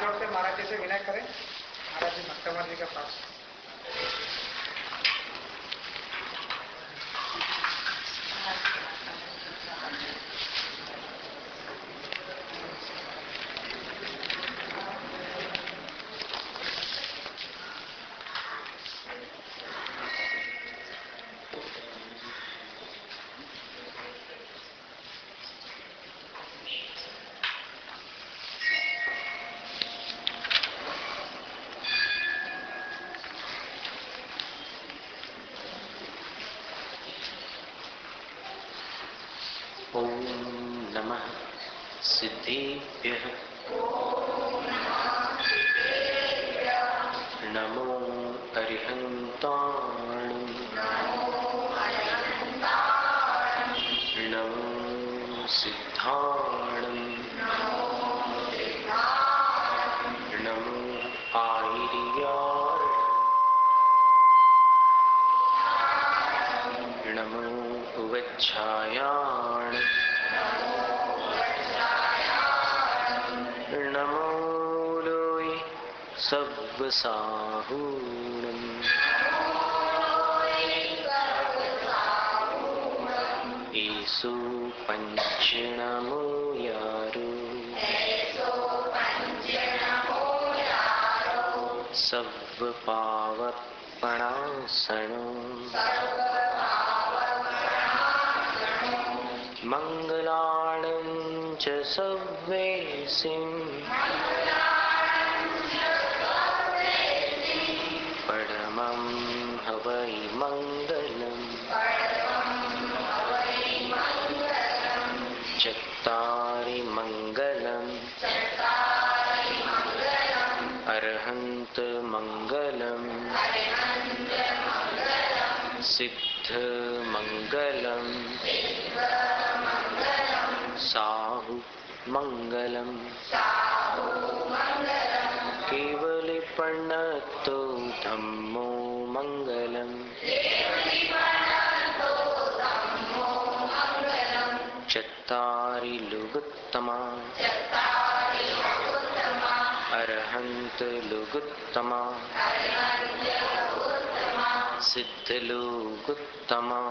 जोड़ से महाराज जी से विनय करें, महाराज जी भक्तमर जी के पास। सिद्धेभ्यः नमो अरिहन्ताणं नमो सिद्धाणं नमो आयर्याय नमो वज्रायाण नमो लोय सब्बसाहूणम् ईसु पंचनमो यारो सब्बपावपणासनो मंगलाणं च सव्वेसिं परमं हवै मंगलम् चत्तारि मंगलम् अर्हन्त मंगलम् सिद्ध मंगलम् साहु मंगलम् केवलिपण्णतो धम्मो मंगलम् चत्तारि लुगुत्तमा अर्हन्त लुगुत्तमा सिद्ध लुगुत्तमा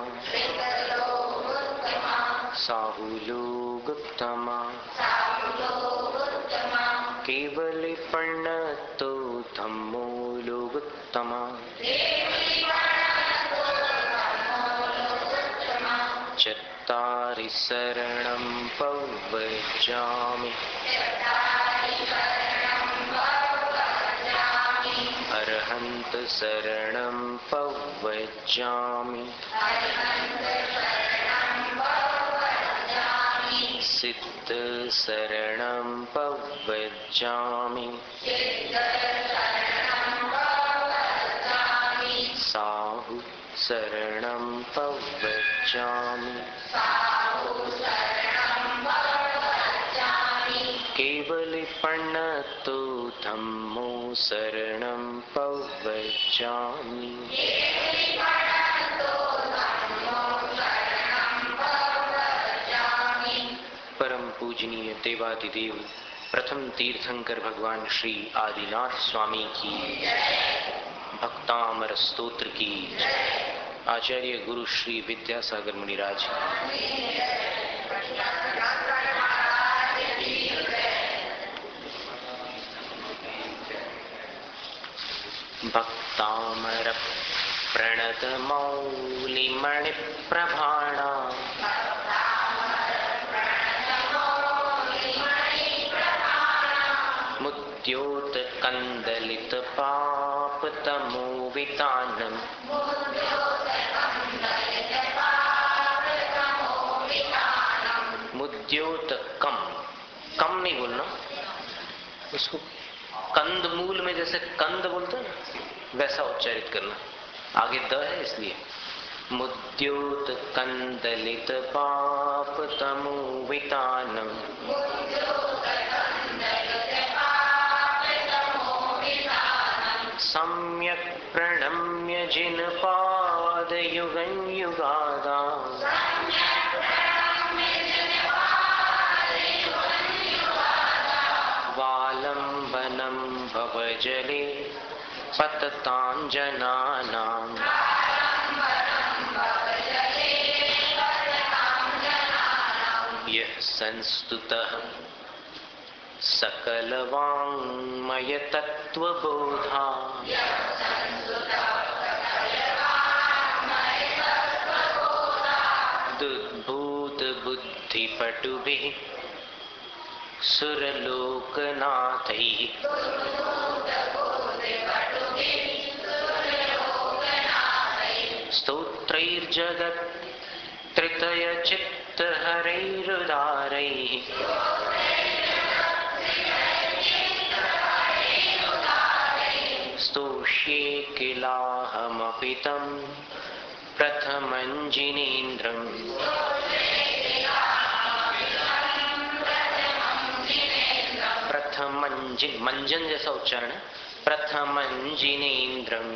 साहु लुगुत्तमा केवलिपण्णतो धम्मो लुगुत्तमा चत्तारि शरणं पव्वजामि अर्हन्त शरणं पव्वजामि सिद्ध शरणं पव्वजामि साहु शरणं पव्वजामि केवलिपण्णतो धम्मो शरणं पव्वजामि परम पूजनीय देवादिदेव प्रथम तीर्थंकर भगवान श्री आदिनाथ स्वामी की भक्तामर स्तोत्र की आचार्य गुरु श्री विद्यासागर मुनिराज भक्तामर प्रणत मौलिमणि प्रभाणा मुद्योत कंदलित पाप तमोवितानम मुद्योत कम नहीं बोलना उसको कंद मूल में जैसे कंद बोलते हैं ना वैसा उच्चारित करना आगे द है इसलिए मुद्योत कंदलित पाप तमोवितानम सम्यक प्रणम्य जिन पाद युगं युगादा वालंबनम पतताञ्जनानाम् यः संस्तुतः सकलवाङ्मयतत्त्वबोधा दुद्भूतबुद्धिपटुभिः सुरलोकनाथैः स्तोत्रैर्जगत् त्रितयचित्तहरैरुदारैः स्तोष्ये किलाहमपि तं प्रथमञ्जिनेन्द्रम् मंजन जैसा उच्चारण है। प्रथमञ्जिनेन्द्रम्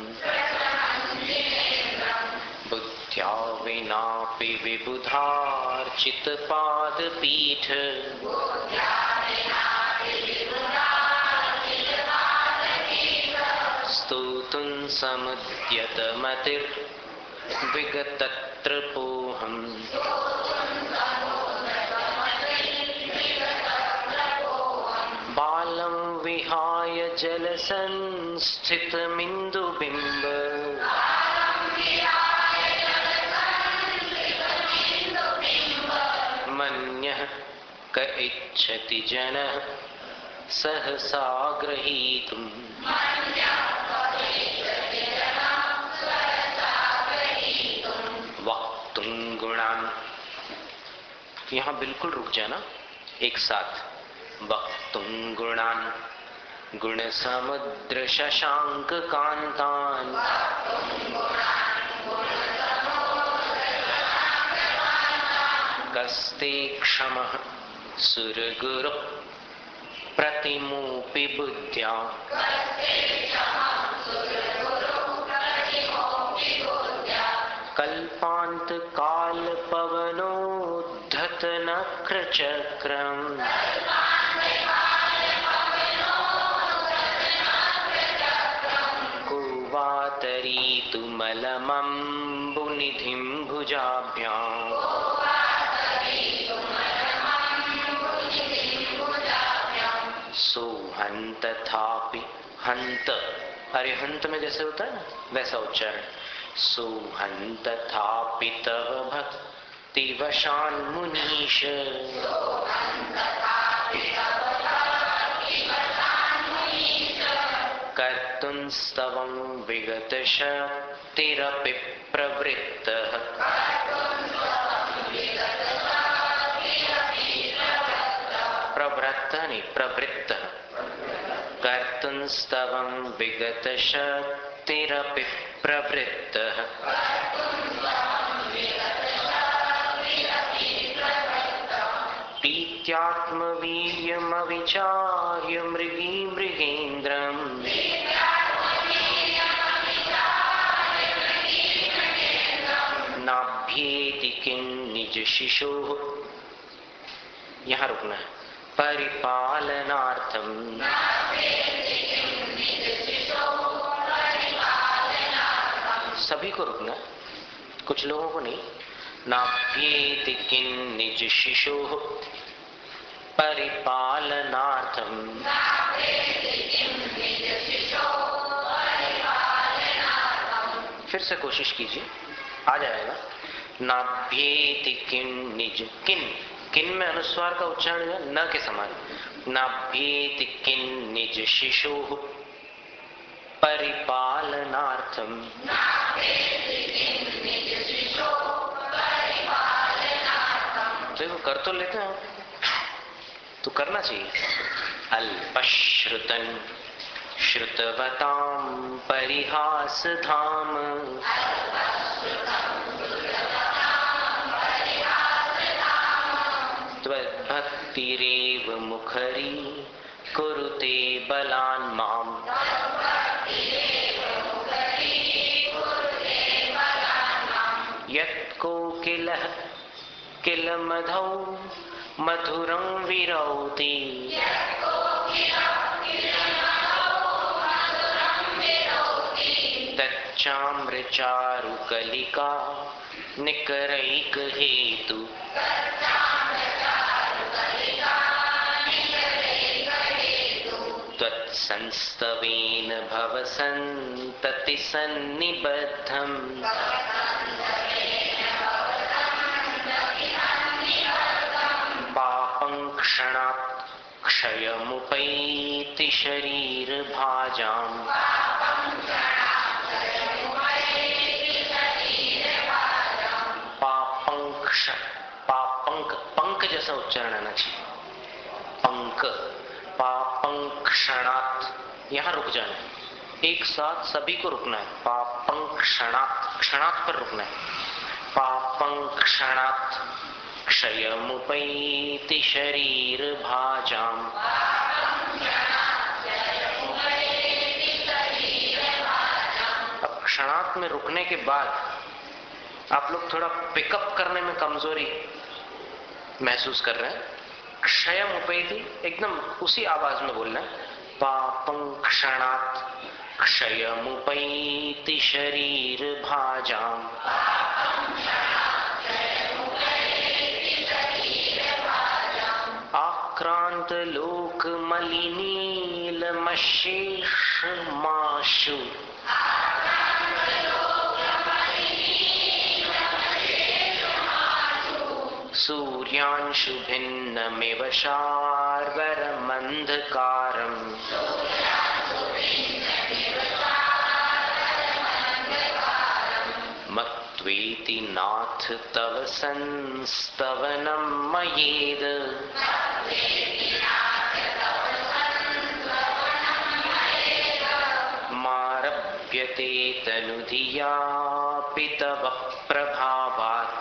बुद्ध्या विनापि विबुधार्चितपादपीठ स्तोतुं समुद्यतमतिर्विगतत्रपोऽहम् बालं विहाय जलसंस्थितमिन्दुबिम्ब मन्यः क इच्छति जनः सहसा गृहीतुम् वक्तुं गुणान्। यहाँ बिल्कुल रुक जाना, एक साथ। वक्तुं गुणान् गुणसमुद्र शशांक कांतान् कस्ते क्षमः सुरगुरु प्रतिमूपि बुद्ध्या कल्पांत काल पवनोद्धत नक्रचक्रम् कुवातरीतुमलमम्बुनिधिं भुजाभ्याम् सोहंत तथापि हंत। अरे हंत में जैसे होता है ना वैसा उच्चारण। सोहंत तथापि तव भक्ति वशान् मुनीश कर्तुं स्तवं विगत शक्तिरपि प्रवृत्तः प्रवृत्तः नहीं प्रवृत्तः कर्तुं स्तवं विगत शक्तिरपि प्रवृत्तः प्रीत्यात्मवीर्यमविचार्य मृगी मृगेन्द्रम् नाभ्येति किं निज शिशोः। यहाँ रुकना है। परिपालनार्थम सभी को रुकना, कुछ लोगों को नहीं। नाभ्येति किं निज शिशोः परिपालनार्थम फिर से कोशिश कीजिए, आ जाएगा। नाभ्येति किं निज किन किन में अनुस्वार का उच्चारण है न के समान। नाभ्येति किं निज शिशोः परिपालनार्थम। देखो कर तो लेते हैं तो करना चाहिए। अल्पश्रुतन श्रुतवतां परिहास धाम त्वद्भक्तिरेव मुखरी कुरुते बलान् माम्। यत्कोकिलः किल मधौ मधुरं विरौति पंचामृ चारु कलिका निकरैक हेतु त्वत्संस्तवेन भव सन्तति सन्निबद्धम् पापं क्षणात् क्षयमुपैति शरीर भाजाम् पापंक पंक जैसा उच्चारण आना चाहिए। पंक पापंक्षणात् यहां रुक जाना है, एक साथ सभी को रुकना है। पापंक्षणात् क्षणात् पर रुकना है। पापंक्षणात् क्षयमुपैति शरीर भाजाम्। अब क्षणात् में रुकने के बाद आप लोग थोड़ा पिकअप करने में कमजोरी महसूस कर रहे हैं। क्षयमुपैति एकदम उसी आवाज में बोलना है। पापंक्षणात् क्षयमुपैति शरीर भाजाम्। आक्रांत लोक मलिनीलमशेषमाशु सूर्यांशु भिन्नमिव शार्वरमन्धकारम् मत्वेति नाथ तव संस्तवनं मयेद मारभ्यते तनुधियापि तव प्रभावात्।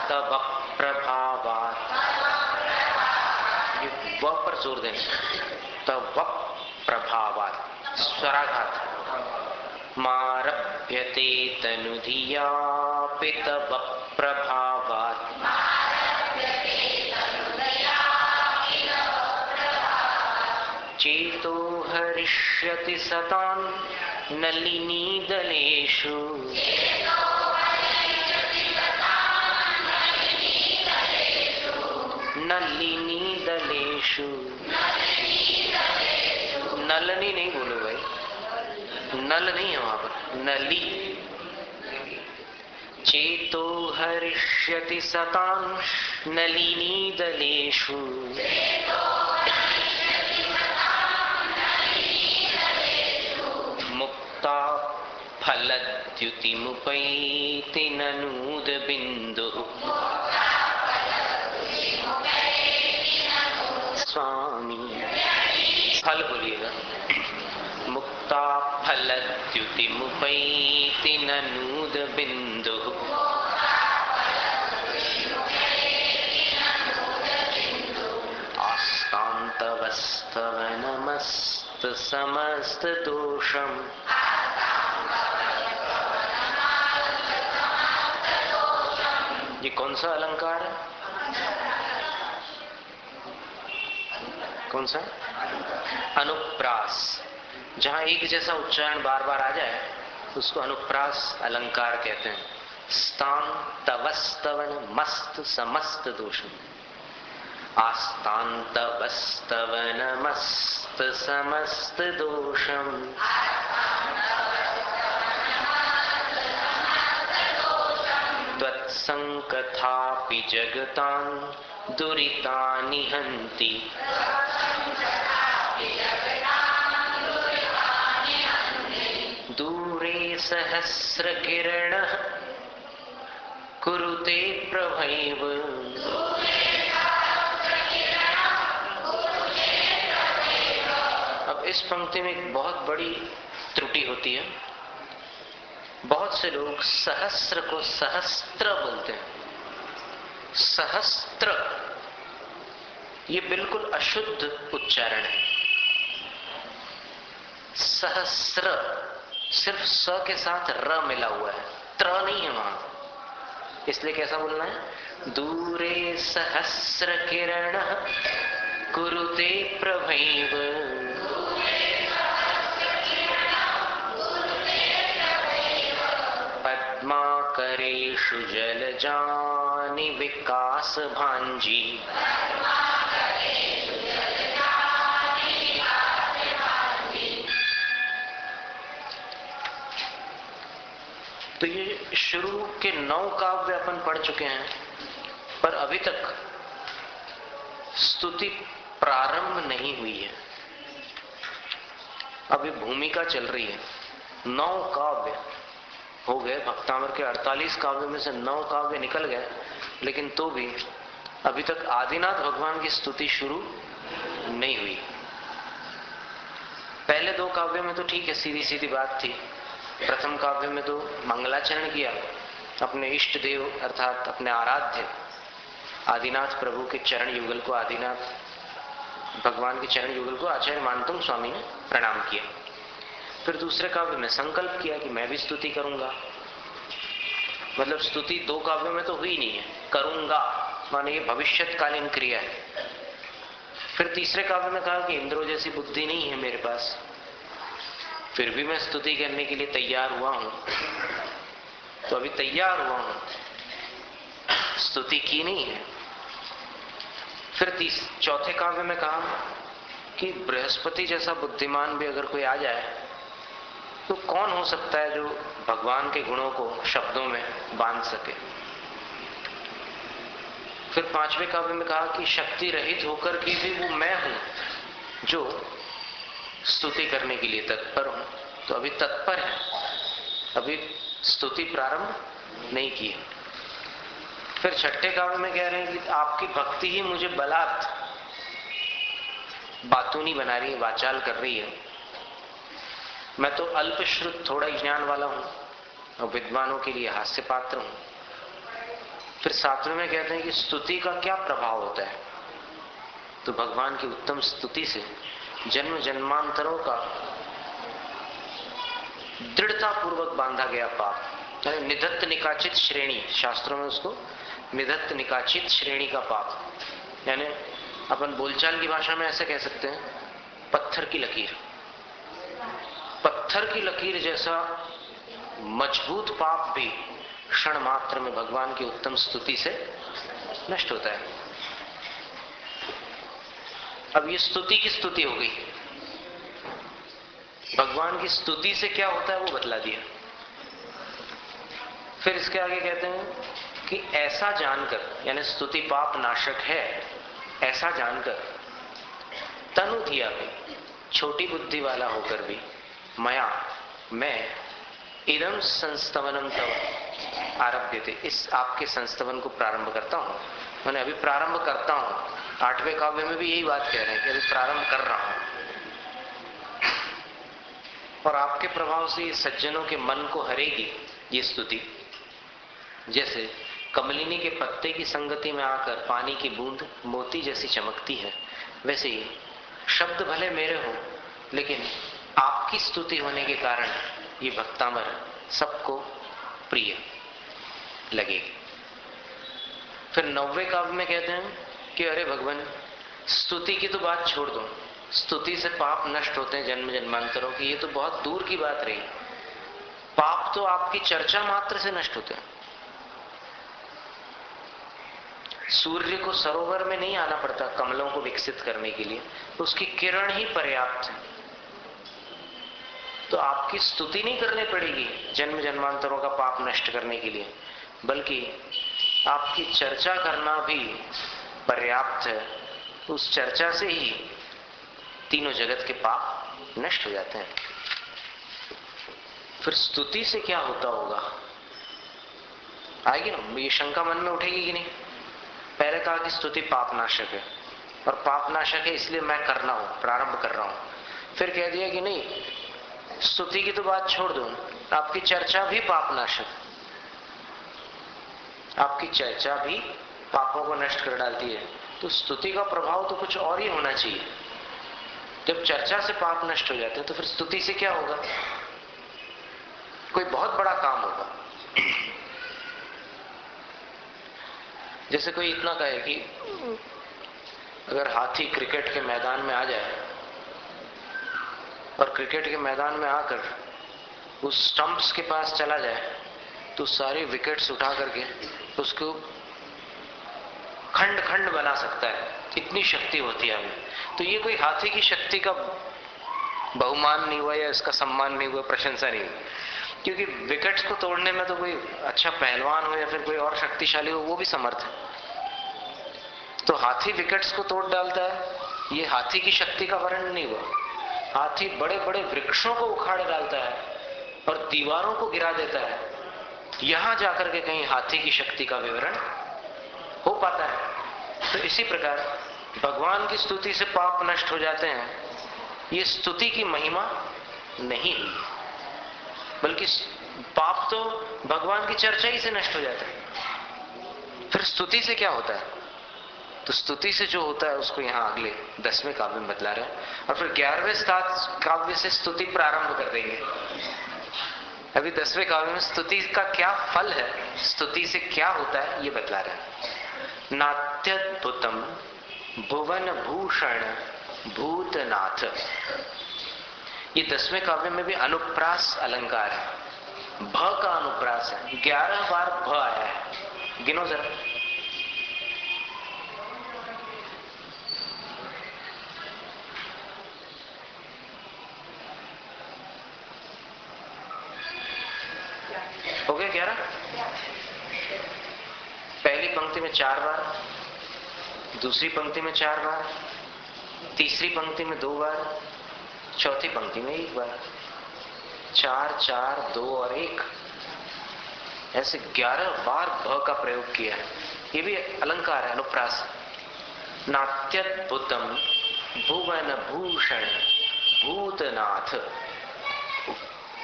तव प्रभावात् ये व पर जोर देना। तव प्रभावात् स्वराघात। मारभ्यते तनुधियापि तव प्रभावात्। चेतो हरिष्यति सतां नलिनीदलेषु नलिनीदलेषु। नलनी नहीं बोलो भाई, नल नहीं है वहां पर, नली। चेतो हरिष्यति सतां नलिनीदलेषु मुक्ता फलद्युतिमुपैति ननूद बिन्दुः। स्वामी फल बोलिएगा। मुक्ता फलद्युतिमुपैति ननूद बिन्दुः। आस्तान्तवस्तव नमस्त समस्त दोषम्। ये कौन सा अलंकार है? कौन सा? अनुप्रास। जहां एक जैसा उच्चारण बार बार आ जाए उसको अनुप्रास अलंकार कहते हैं। स्थान तवस्तवन मस्त समस्त दोषम। आस्तान तवस्तवन मस्त समस्त दोषम। त्वत्संकथापि जगतां दुरितानि हन्ति। दूरे सहस्रकिरणः कुरुते प्रभैव। अब इस पंक्ति में एक बहुत बड़ी त्रुटि होती है। बहुत से लोग सहस्र को सहस्त्र बोलते हैं। सहस्त्र ये बिल्कुल अशुद्ध उच्चारण है। सहस्र सिर्फ स के साथ र मिला हुआ है, त्र नहीं है वहां। इसलिए कैसा बोलना है? दूरे सहस्र किरण कुरुते प्रभैव। गणेशु जल जानि विकास भांजी। तो ये शुरू के 9 काव्य अपन पढ़ चुके हैं, पर अभी तक स्तुति प्रारंभ नहीं हुई है। अभी भूमिका चल रही है। 9 काव्य हो गए, भक्तामर के 48 काव्य में से 9 काव्य निकल गए, लेकिन तो भी अभी तक आदिनाथ भगवान की स्तुति शुरू नहीं हुई। पहले 2 काव्य में तो ठीक है, सीधी सीधी बात थी। प्रथम काव्य में तो मंगलाचरण किया, अपने इष्ट देव अर्थात अपने आराध्य आदिनाथ प्रभु के चरण युगल को, आदिनाथ भगवान के चरण युगल को आचार्य मानतुंग स्वामी ने प्रणाम किया। फिर दूसरे काव्य में संकल्प किया कि मैं भी स्तुति करूंगा। मतलब स्तुति 2 काव्यों में तो हुई नहीं है, करूंगा माने ये भविष्यकालीन क्रिया है। फिर तीसरे काव्य में कहा कि इंद्रो जैसी बुद्धि नहीं है मेरे पास, फिर भी मैं स्तुति करने के लिए तैयार हुआ हूं। तो अभी तैयार हुआ हूं, स्तुति की नहीं है। फिर चौथे काव्य में कहा कि बृहस्पति जैसा बुद्धिमान भी अगर कोई आ जाए तो कौन हो सकता है जो भगवान के गुणों को शब्दों में बांध सके। फिर 5वें काव्य में कहा कि शक्ति रहित होकर की भी वो मैं हूं जो स्तुति करने के लिए तत्पर हूं। तो अभी तत्पर है, अभी स्तुति प्रारंभ नहीं की है। फिर 6ठे काव्य में कह रहे हैं कि आपकी भक्ति ही मुझे बलात् बातूनी बना रही है, वाचाल कर रही है। मैं तो अल्पश्रुत थोड़ा ही ज्ञान वाला हूं और विद्वानों के लिए हास्य पात्र हूं। फिर 7वें में कहते हैं कि स्तुति का क्या प्रभाव होता है। तो भगवान की उत्तम स्तुति से जन्म जन्मांतरों का दृढ़ता पूर्वक बांधा गया पाप, यानी निधत्त निकाचित श्रेणी, शास्त्रों में उसको निधत्त निकाचित श्रेणी का पाप, यानी अपन बोलचाल की भाषा में ऐसे कह सकते हैं पत्थर की लकीर। पत्थर की लकीर जैसा मजबूत पाप भी क्षण मात्र में भगवान की उत्तम स्तुति से नष्ट होता है। अब ये स्तुति की स्तुति हो गई, भगवान की स्तुति से क्या होता है वो बतला दिया। फिर इसके आगे कहते हैं कि ऐसा जानकर, यानी स्तुति पाप नाशक है, ऐसा जानकर तनु धिया भी, छोटी बुद्धि वाला होकर भी, मया मैं इदम संस्तवनम तव आरभ्य थे, इस आपके संस्तवन को प्रारंभ करता हूं। मैंने अभी प्रारंभ करता हूं। 8वें काव्य में भी यही बात कह रहे हैं कि अभी प्रारंभ कर रहा हूं, और आपके प्रभाव से ये सज्जनों के मन को हरेगी ये स्तुति। जैसे कमलिनी के पत्ते की संगति में आकर पानी की बूंद मोती जैसी चमकती है, वैसे ही शब्द भले मेरे हो, लेकिन आपकी स्तुति होने के कारण ये भक्तामर सबको प्रिय लगेगी। फिर 9वें काव्य में कहते हैं कि अरे भगवान, स्तुति की तो बात छोड़ दो, स्तुति से पाप नष्ट होते हैं जन्म जन्मांतरों की, ये तो बहुत दूर की बात रही। पाप तो आपकी चर्चा मात्र से नष्ट होते हैं। सूर्य को सरोवर में नहीं आना पड़ता कमलों को विकसित करने के लिए, उसकी किरण ही पर्याप्त है। तो आपकी स्तुति नहीं करनी पड़ेगी जन्म जन्मांतरों का पाप नष्ट करने के लिए, बल्कि आपकी चर्चा करना भी पर्याप्त है। उस चर्चा से ही तीनों जगत के पाप नष्ट हो जाते हैं। फिर स्तुति से क्या होता होगा, आएगी ना ये शंका मन में उठेगी कि नहीं। पहले कहा कि स्तुति पाप नाशक है, और पाप नाशक है इसलिए मैं कर रहा हूं, प्रारंभ कर रहा हूं। फिर कह दिया कि नहीं, स्तुति की तो बात छोड़ दो, आपकी चर्चा भी पाप नाशक, आपकी चर्चा भी पापों को नष्ट कर डालती है। तो स्तुति का प्रभाव तो कुछ और ही होना चाहिए। जब चर्चा से पाप नष्ट हो जाते हैं तो फिर स्तुति से क्या होगा, कोई बहुत बड़ा काम होगा। जैसे कोई इतना कहे कि अगर हाथी क्रिकेट के मैदान में आ जाए और क्रिकेट के मैदान में आकर उस स्टंप्स के पास चला जाए तो सारे विकेट्स उठा करके उसको खंड खंड बना सकता है, इतनी शक्ति होती है हमें। तो ये कोई हाथी की शक्ति का बहुमान नहीं हुआ या इसका सम्मान नहीं हुआ, प्रशंसा नहीं हुई, क्योंकि विकेट्स को तोड़ने में तो कोई अच्छा पहलवान हो या फिर कोई और शक्तिशाली हो वो भी समर्थ है। तो हाथी विकेट्स को तोड़ डालता है, ये हाथी की शक्ति का वर्णन नहीं हुआ। हाथी बड़े बड़े वृक्षों को उखाड़ डालता है और दीवारों को गिरा देता है, यहां जाकर के कहीं हाथी की शक्ति का विवरण हो पाता है। तो इसी प्रकार भगवान की स्तुति से पाप नष्ट हो जाते हैं, ये स्तुति की महिमा नहीं हुई, बल्कि पाप तो भगवान की चर्चा ही से नष्ट हो जाता है। फिर स्तुति से क्या होता है? तो स्तुति से जो होता है उसको यहां अगले 10वें काव्य में बतला रहे हैं, और फिर 11वें काव्य से स्तुति प्रारंभ कर देंगे। अभी 10वें काव्य में स्तुति का क्या फल है, स्तुति से क्या होता है, ये बतला रहे हैं। नात्यद्भुतम भुवन भूषण भूतनाथ, ये 10वें काव्य में भी अनुप्रास अलंकार है, भ का अनुप्रास है, 11 बार भ आया है। गिनो जरा। हो गया 11? पहली पंक्ति में 4 बार, दूसरी पंक्ति में 4 बार, तीसरी पंक्ति में 2 बार, चौथी पंक्ति में 1 बार। 4 4 2 और 1, ऐसे 11 बार भ का प्रयोग किया है। ये भी अलंकार है, अनुप्रास। नात्यद्भुतम भुवन भूषण भूतनाथ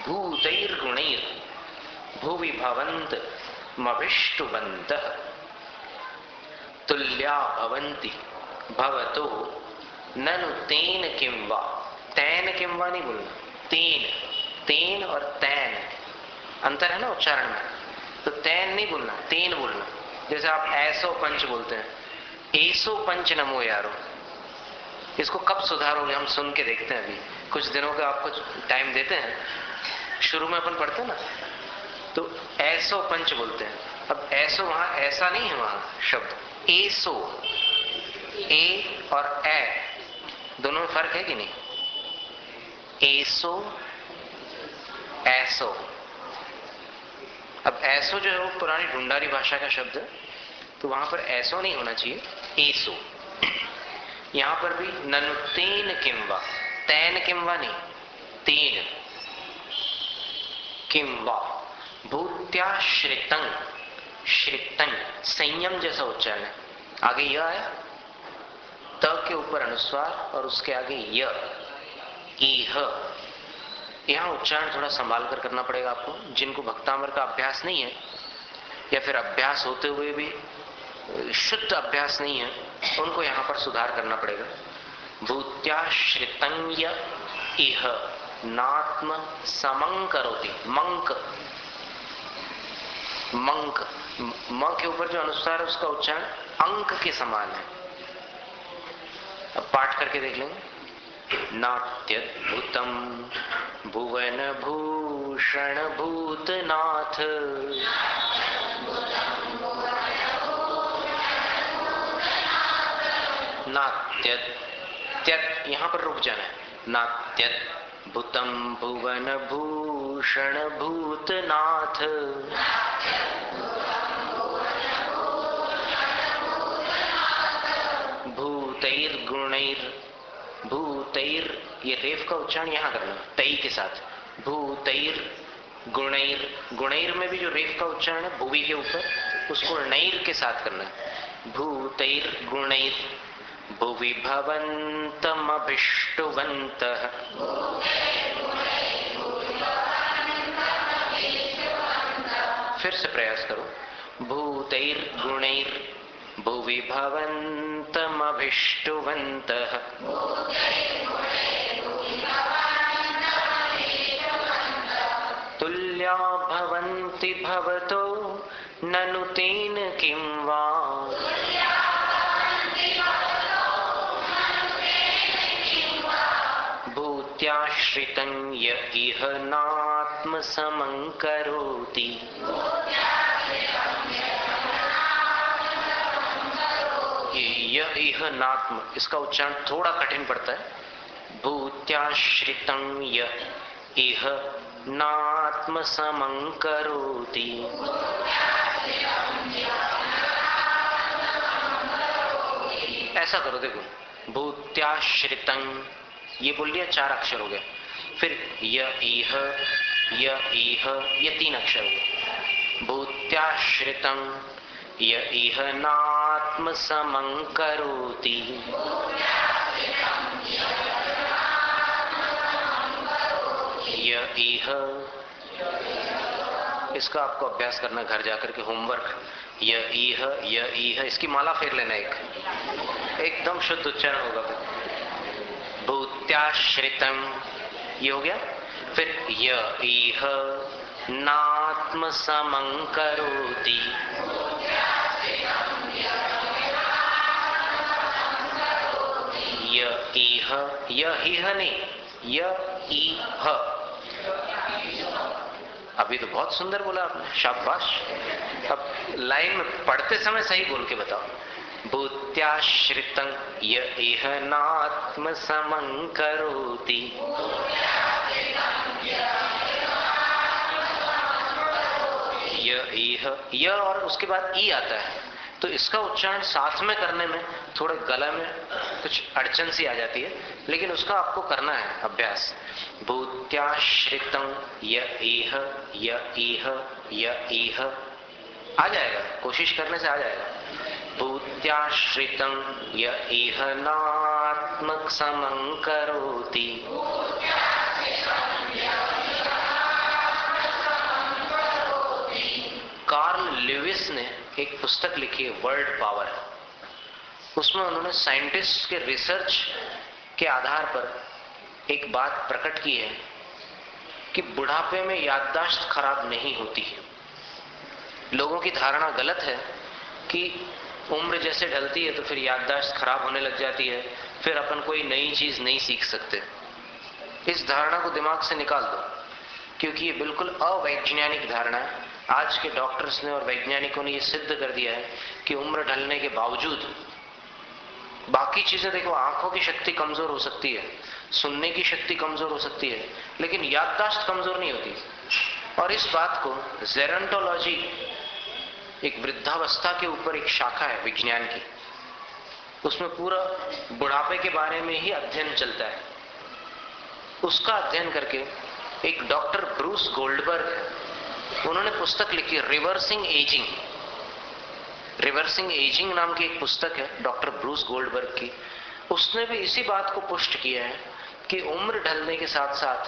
भूतैर्गुणैर भुवि भवन्त मभिष्टुवन्त तुल्या भवन्ति भवतो ननु तेन किं वा। तैन किं वा नहीं बोलना, तेन, तेन और तैन अंतर है ना उच्चारण में, तो तैन नहीं बोलना, तेन बोलना। जैसे आप ऐसो पंच बोलते हैं, ऐसो पंच नमो यारो, इसको कब सुधारोगे? हम सुन के देखते हैं, अभी कुछ दिनों का आपको टाइम देते हैं। शुरू में अपन पढ़ते हैं ना, तो ऐसो पंच बोलते हैं। अब ऐसो वहां ऐसा नहीं है, वहां शब्द ऐसो, ए और ए दोनों में फर्क है कि नहीं? ऐसो ऐसो। अब ऐसो जो है वो पुरानी ढूंढारी भाषा का शब्द है, तो वहां पर ऐसो नहीं होना चाहिए, ऐसो। यहां पर भी ननु तेन किंवा, तैन किंवा नहीं, तेन किंवा भूत्याश्रितं, श्रितं संयम जैसा उच्चारण है। आगे यह है, त के ऊपर अनुस्वार और उसके आगे य, इह। यहां उच्चारण थोड़ा संभाल कर करना पड़ेगा आपको। जिनको भक्तामर का अभ्यास नहीं है या फिर अभ्यास होते हुए भी शुद्ध अभ्यास नहीं है, उनको यहां पर सुधार करना पड़ेगा। भूत्याश्रितं य इह नात्म समं करोति। मंक, मंक, म के ऊपर जो अनुस्वार है उसका उच्चारण अंक के समान है। अब पाठ करके देख लेंगे। नात्यद्भुतम भुवन भूषण भूतनाथ नात्यद, त्यद यहां पर रुक जाना है। नात्यद्भुतम भुवन भूषण भूतनाथ भूतैर गुणैर, भूतैर ये रेफ का उच्चारण यहां करना तई के साथ। भूतैर गुणैर, गुणैर में भी जो रेफ का उच्चारण है भूवि के ऊपर, उसको नैर के साथ करना है। भूतैर गुणैर भुवि भवन्तमभिष्टुवन्तः। फिर से प्रयास करो। भूतैर गुणैर भुवि भवन्तमभिष्टुवन्तः तुल्या भवन्ति भवतो ननु तेन किं वा। भूत्याश्रितं य इह नात्म नात्म समं करोति। य इह नात्म, इसका उच्चारण थोड़ा कठिन पड़ता है। भूत्याश्रितं य इह नात्म समं करोति। ऐसा करो, देखो, भूत्याश्रितं, ये बोल लिया, 4 अक्षर हो गए। फिर य इह, ये 3 अक्षर हो गए। भूत्याश्रितं य इह नात्म समं करोति। य इह, इसका आपको अभ्यास करना घर जाकर के, होमवर्क। य इह, इसकी माला फेर लेना, एकदम शुद्ध उच्चारण होगा। भूत्याश्रितं, ये हो गया। फिर य इह नात्म समं करोति। य इह, यह नहीं, य इह। अभी तो बहुत सुंदर बोला आपने, शाबाश। अब लाइन में पढ़ते समय सही बोल के बताओ। भूत्याश्रितं य इह नात्म समं करोति। य इह, य और उसके बाद ई आता है, तो इसका उच्चारण साथ में करने में थोड़े गला में कुछ अड़चन सी आ जाती है, लेकिन उसका आपको करना है अभ्यास। भूत्याश्रितं य इह, आ जाएगा, कोशिश करने से आ जाएगा। भूत्याश्रितं य इह नात्म समं करोति। कार्ल लुईस ने एक पुस्तक लिखी है, वर्ल्ड पावर। उसमें उन्होंने साइंटिस्ट के रिसर्च के आधार पर एक बात प्रकट की है कि बुढ़ापे में याददाश्त खराब नहीं होती। लोगों की धारणा गलत है कि उम्र जैसे ढलती है तो फिर याददाश्त खराब होने लग जाती है, फिर अपन कोई नई चीज नहीं सीख सकते। इस धारणा को दिमाग से निकाल दो, क्योंकि ये बिल्कुल अवैज्ञानिक धारणा है। आज के डॉक्टर्स ने और वैज्ञानिकों ने ये सिद्ध कर दिया है कि उम्र ढलने के बावजूद बाकी चीजें, देखो, आंखों की शक्ति कमजोर हो सकती है, सुनने की शक्ति कमजोर हो सकती है, लेकिन याददाश्त कमजोर नहीं होती। और इस बात को जेरोंटोलॉजी, एक वृद्धावस्था के ऊपर एक शाखा है विज्ञान की, उसमें पूरा बुढ़ापे के बारे में ही अध्ययन चलता है। उसका अध्ययन करके एक डॉक्टर ब्रूस गोल्डबर्ग, उन्होंने पुस्तक लिखी रिवर्सिंग एजिंग। रिवर्सिंग एजिंग नाम की एक पुस्तक है डॉक्टर ब्रूस गोल्डबर्ग की। उसने भी इसी बात को पुष्ट किया है कि उम्र ढलने के साथ साथ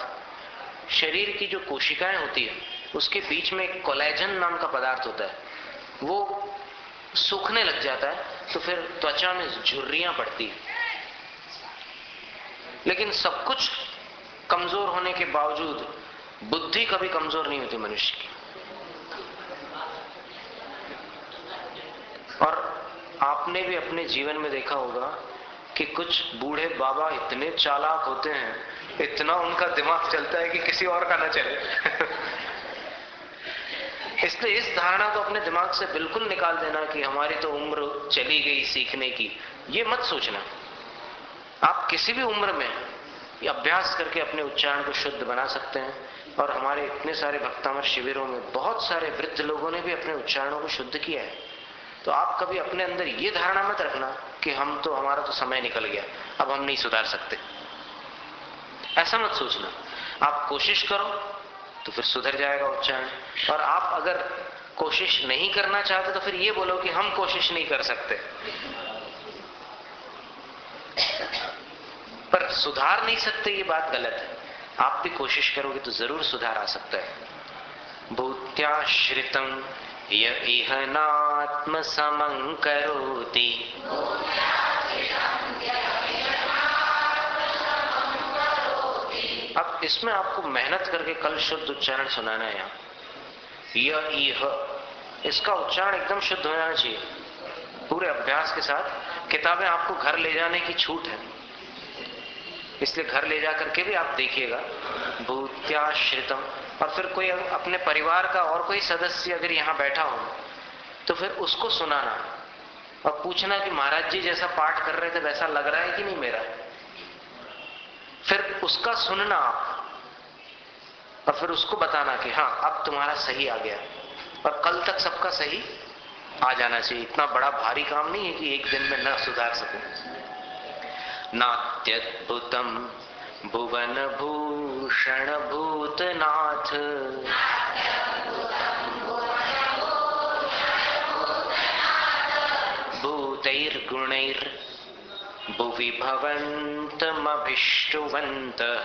शरीर की जो कोशिकाएं होती है उसके बीच में एक कोलेजन नाम का पदार्थ होता है, वो सूखने लग जाता है, तो फिर त्वचा में झुर्रियां पड़ती है। लेकिन सब कुछ कमजोर होने के बावजूद बुद्धि कभी कमजोर नहीं होती मनुष्य की। और आपने भी अपने जीवन में देखा होगा कि कुछ बूढ़े बाबा इतने चालाक होते हैं, इतना उनका दिमाग चलता है कि किसी और का ना चले। इसलिए इस धारणा को अपने दिमाग से बिल्कुल निकाल देना कि हमारी तो उम्र चली गई सीखने की, ये मत सोचना। आप किसी भी उम्र में अभ्यास करके अपने उच्चारण को शुद्ध बना सकते हैं। और हमारे इतने सारे भक्तामर शिविरों में बहुत सारे वृद्ध लोगों ने भी अपने उच्चारणों को शुद्ध किया है। तो आप कभी अपने अंदर ये धारणा मत रखना कि हमारा तो समय निकल गया, अब हम नहीं सुधार सकते। ऐसा मत सोचना। आप कोशिश करो तो फिर सुधर जाएगा उच्चारण। और आप अगर कोशिश नहीं करना चाहते तो फिर ये बोलो कि हम कोशिश नहीं कर सकते। पर सुधार नहीं सकते, ये बात गलत है। आप भी कोशिश करोगे तो जरूर सुधार आ सकता है। भूत्याश्रितं य इह नात्म समं करोति। अब इसमें आपको मेहनत करके कल शुद्ध उच्चारण सुनाना है। यहाँ य इह, इसका उच्चारण एकदम शुद्ध हो जाना चाहिए पूरे अभ्यास के साथ। किताबें आपको घर ले जाने की छूट है, इसलिए घर ले जाकर के भी आप देखिएगा। भूत्याश्रितं और फिर कोई अपने परिवार का और कोई सदस्य अगर यहां बैठा हो तो फिर उसको सुनाना और पूछना कि महाराज जी जैसा पाठ कर रहे थे वैसा लग रहा है कि नहीं मेरा, फिर उसका सुनना आप और फिर उसको बताना कि हाँ अब तुम्हारा सही आ गया, और कल तक सबका सही आ जाना चाहिए। इतना बड़ा भारी काम नहीं है कि एक दिन में न सुधार सकूं। नात्यद्भुतम भुवन भूषण भूतनाथ, भूतैर्गुणैर भुवि भवन्तमभिष्टुवन्तः,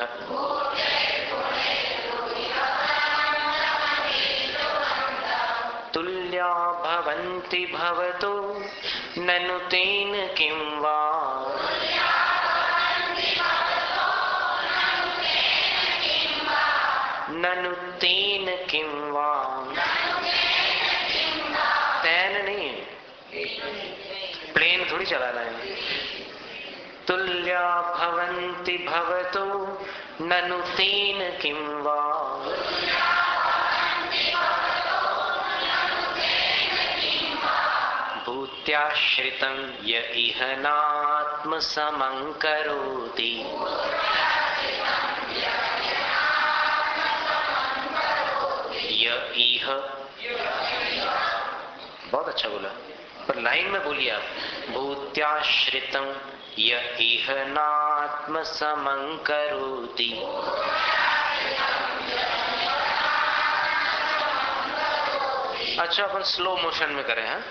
तुल्या भवन्ति भवतो ननु तेन किं वा, ननु तेन किं वा। तैन नहीं है, प्लेन थोड़ी चलाना है। तुल्या भवन्ति भवतो ननु तेन किं वा, भूत्याश्रितं य इह नात्मसमं करोति, य इह, बहुत अच्छा बोला, पर लाइन में बोलिए आप, भूत्याश्रितं य इह नात्मसमं करोति। अच्छा अपन स्लो मोशन में करें, हैं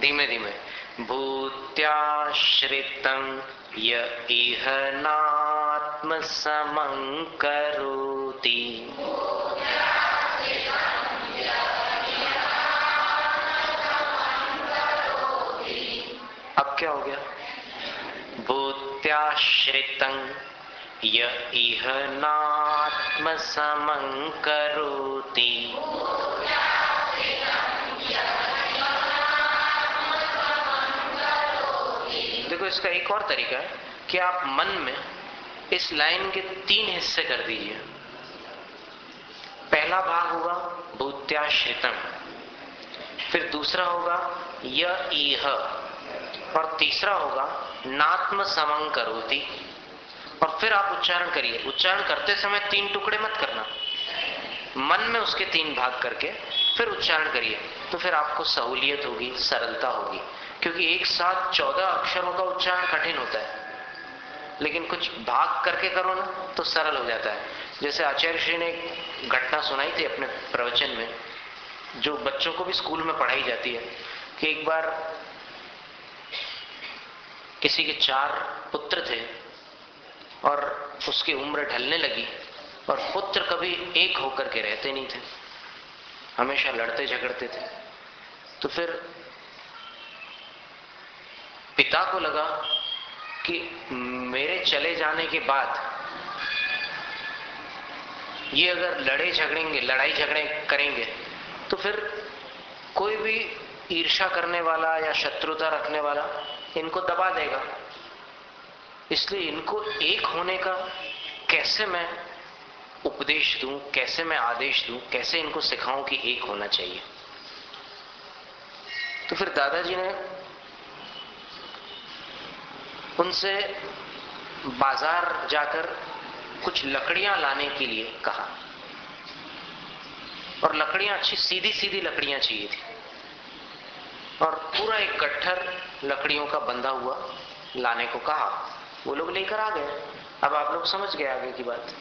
धीमे धीमे। भूत्याश्रितं य इह नात्मसमं करोति, अब क्या हो गया? भूत्याश्रितं य इह नात्मसमं करोति, देखो इसका एक और तरीका है कि आप मन में इस लाइन के 3 हिस्से कर दीजिए। पहला भाग होगा भूत्याश्रितं, फिर दूसरा होगा य इह, और तीसरा होगा नात्म समं करोति। और फिर आप उच्चारण करिए। उच्चारण करते समय 3 टुकड़े मत करना, मन में उसके 3 भाग करके फिर उच्चारण करिए, तो फिर आपको सहूलियत होगी, सरलता होगी। क्योंकि एक साथ 14 अक्षरों का उच्चारण कठिन होता है, लेकिन कुछ भाग करके करो ना तो सरल हो जाता है। जैसे आचार्य श्री ने एक घटना सुनाई थी अपने प्रवचन में, जो बच्चों को भी स्कूल में पढ़ाई जाती है, कि एक बार किसी के 4 पुत्र थे और उसकी उम्र ढलने लगी, और पुत्र कभी एक होकर के रहते नहीं थे, हमेशा लड़ते झगड़ते थे। तो फिर पिता को लगा कि मेरे चले जाने के बाद ये अगर लड़ाई झगड़े करेंगे तो फिर कोई भी ईर्ष्या करने वाला या शत्रुता रखने वाला इनको दबा देगा। इसलिए इनको एक होने का कैसे मैं उपदेश दूं, कैसे मैं आदेश दूं, कैसे इनको सिखाऊं कि एक होना चाहिए। तो फिर दादाजी ने उनसे बाजार जाकर कुछ लकड़ियां लाने के लिए कहा, और लकड़ियां अच्छी सीधी सीधी लकड़ियां चाहिए थी, और पूरा एक गट्ठर लकड़ियों का बंधा हुआ लाने को कहा। वो लोग लेकर आ गए। अब आप लोग समझ गए आगे की बात,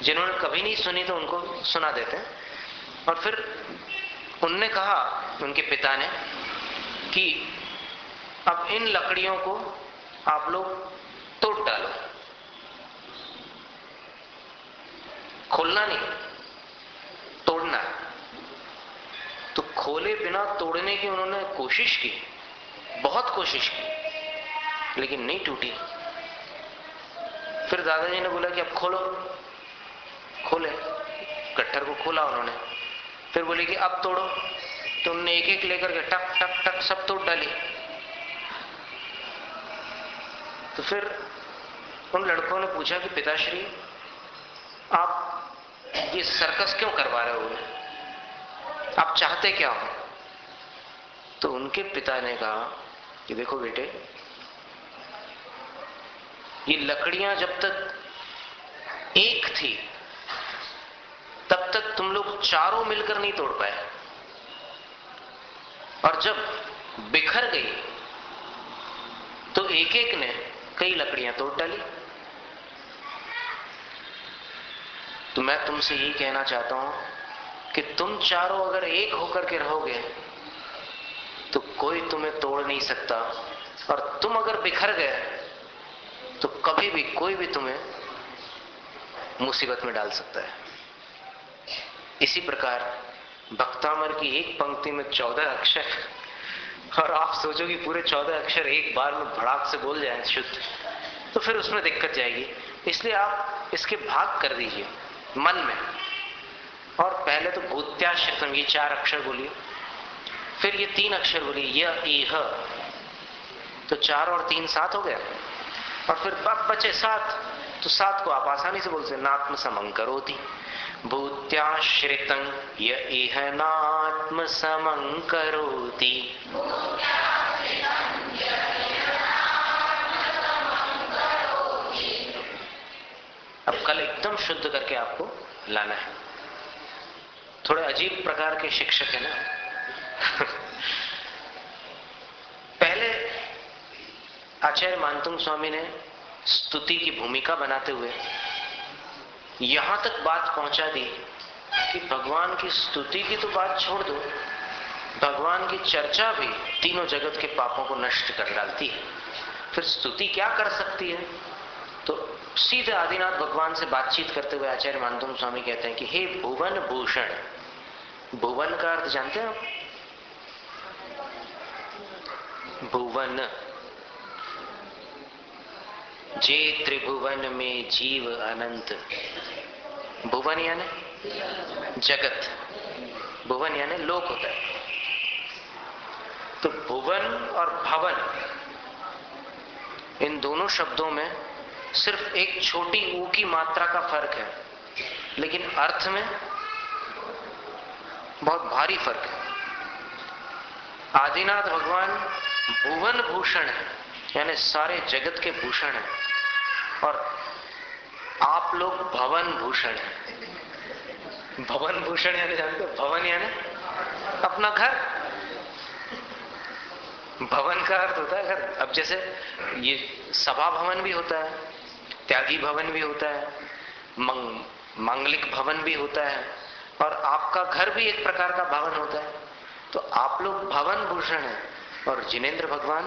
जिन्होंने कभी नहीं सुनी तो उनको सुना देते हैं। और फिर उनने कहा, उनके पिता ने, कि अब इन लकड़ियों को आप लोग तोड़ डालो, खोलना नहीं, तोड़ना है। तो खोले बिना तोड़ने की उन्होंने कोशिश की, बहुत कोशिश की, लेकिन नहीं टूटी। फिर दादाजी ने बोला कि अब खोलो। खोले, गट्ठर को खोला उन्होंने। फिर बोले कि अब तोड़ो। तो उन्होंने एक एक लेकर के टक टक टक सब तोड़ डाली। तो फिर उन लड़कों ने पूछा कि पिताश्री, आप ये सर्कस क्यों करवा रहे हो, आप चाहते क्या हो? तो उनके पिता ने कहा कि देखो बेटे, ये लकड़ियां जब तक एक थी तब तक तुम लोग चारों मिलकर नहीं तोड़ पाए, और जब बिखर गई तो एक एक ने कई लकड़ियां तोड़ डाली। तो मैं तुमसे यही कहना चाहता हूं कि तुम चारों अगर एक होकर के रहोगे तो कोई तुम्हें तोड़ नहीं सकता, और तुम अगर बिखर गए तो कभी भी कोई भी तुम्हें मुसीबत में डाल सकता है। इसी प्रकार भक्तामर की एक पंक्ति में 14 अक्षर, और आप सोचो कि पूरे 14 अक्षर एक बार में भड़ाक से बोल जाए शुद्ध, तो फिर उसमें दिक्कत जाएगी। इसलिए आप इसके भाग कर दीजिए मन में, और पहले तो भूत्याश्रितम, ये 4 अक्षर बोलिए, फिर ये 3 अक्षर बोलिए, य इह, तो 4 और 3 7 हो गया, और फिर बचे 7, तो 7 को आप आसानी से बोल सकते, नात्म समं करोति, भूत्याश्रितं य इह नात्म समं करोति। अब कल एकदम शुद्ध करके आपको लाना है। थोड़े अजीब प्रकार के शिक्षक है ना। पहले आचार्य मानतुंग स्वामी ने स्तुति की भूमिका बनाते हुए यहां तक बात पहुंचा दी कि भगवान की स्तुति की तो बात छोड़ दो, भगवान की चर्चा भी तीनों जगत के पापों को नष्ट कर डालती है। फिर स्तुति क्या कर सकती है? तो सीधे आदिनाथ भगवान से बातचीत करते हुए आचार्य मानतुंग स्वामी कहते हैं कि हे भुवन भूषण, भुवन का अर्थ जानते हैं आप? भुवन, जे त्रिभुवन में जीव अनंत, भुवन यानी जगत, भुवन यानी लोक होता है। तो भुवन और भवन, इन दोनों शब्दों में सिर्फ एक छोटी ऊ की मात्रा का फर्क है, लेकिन अर्थ में बहुत भारी फर्क है। आदिनाथ भगवान भुवन भूषण है, यानी सारे जगत के भूषण है, और आप लोग भवन भूषण है। भवन भूषण यानी जानते हो? भवन यानी अपना घर, भवन का अर्थ होता है घर। अब जैसे ये सभा भवन भी होता है, त्यागी भवन भी होता है, मांगलिक भवन भी होता है, और आपका घर भी एक प्रकार का भवन होता है। तो आप लोग भवन भूषण है, और जिनेंद्र भगवान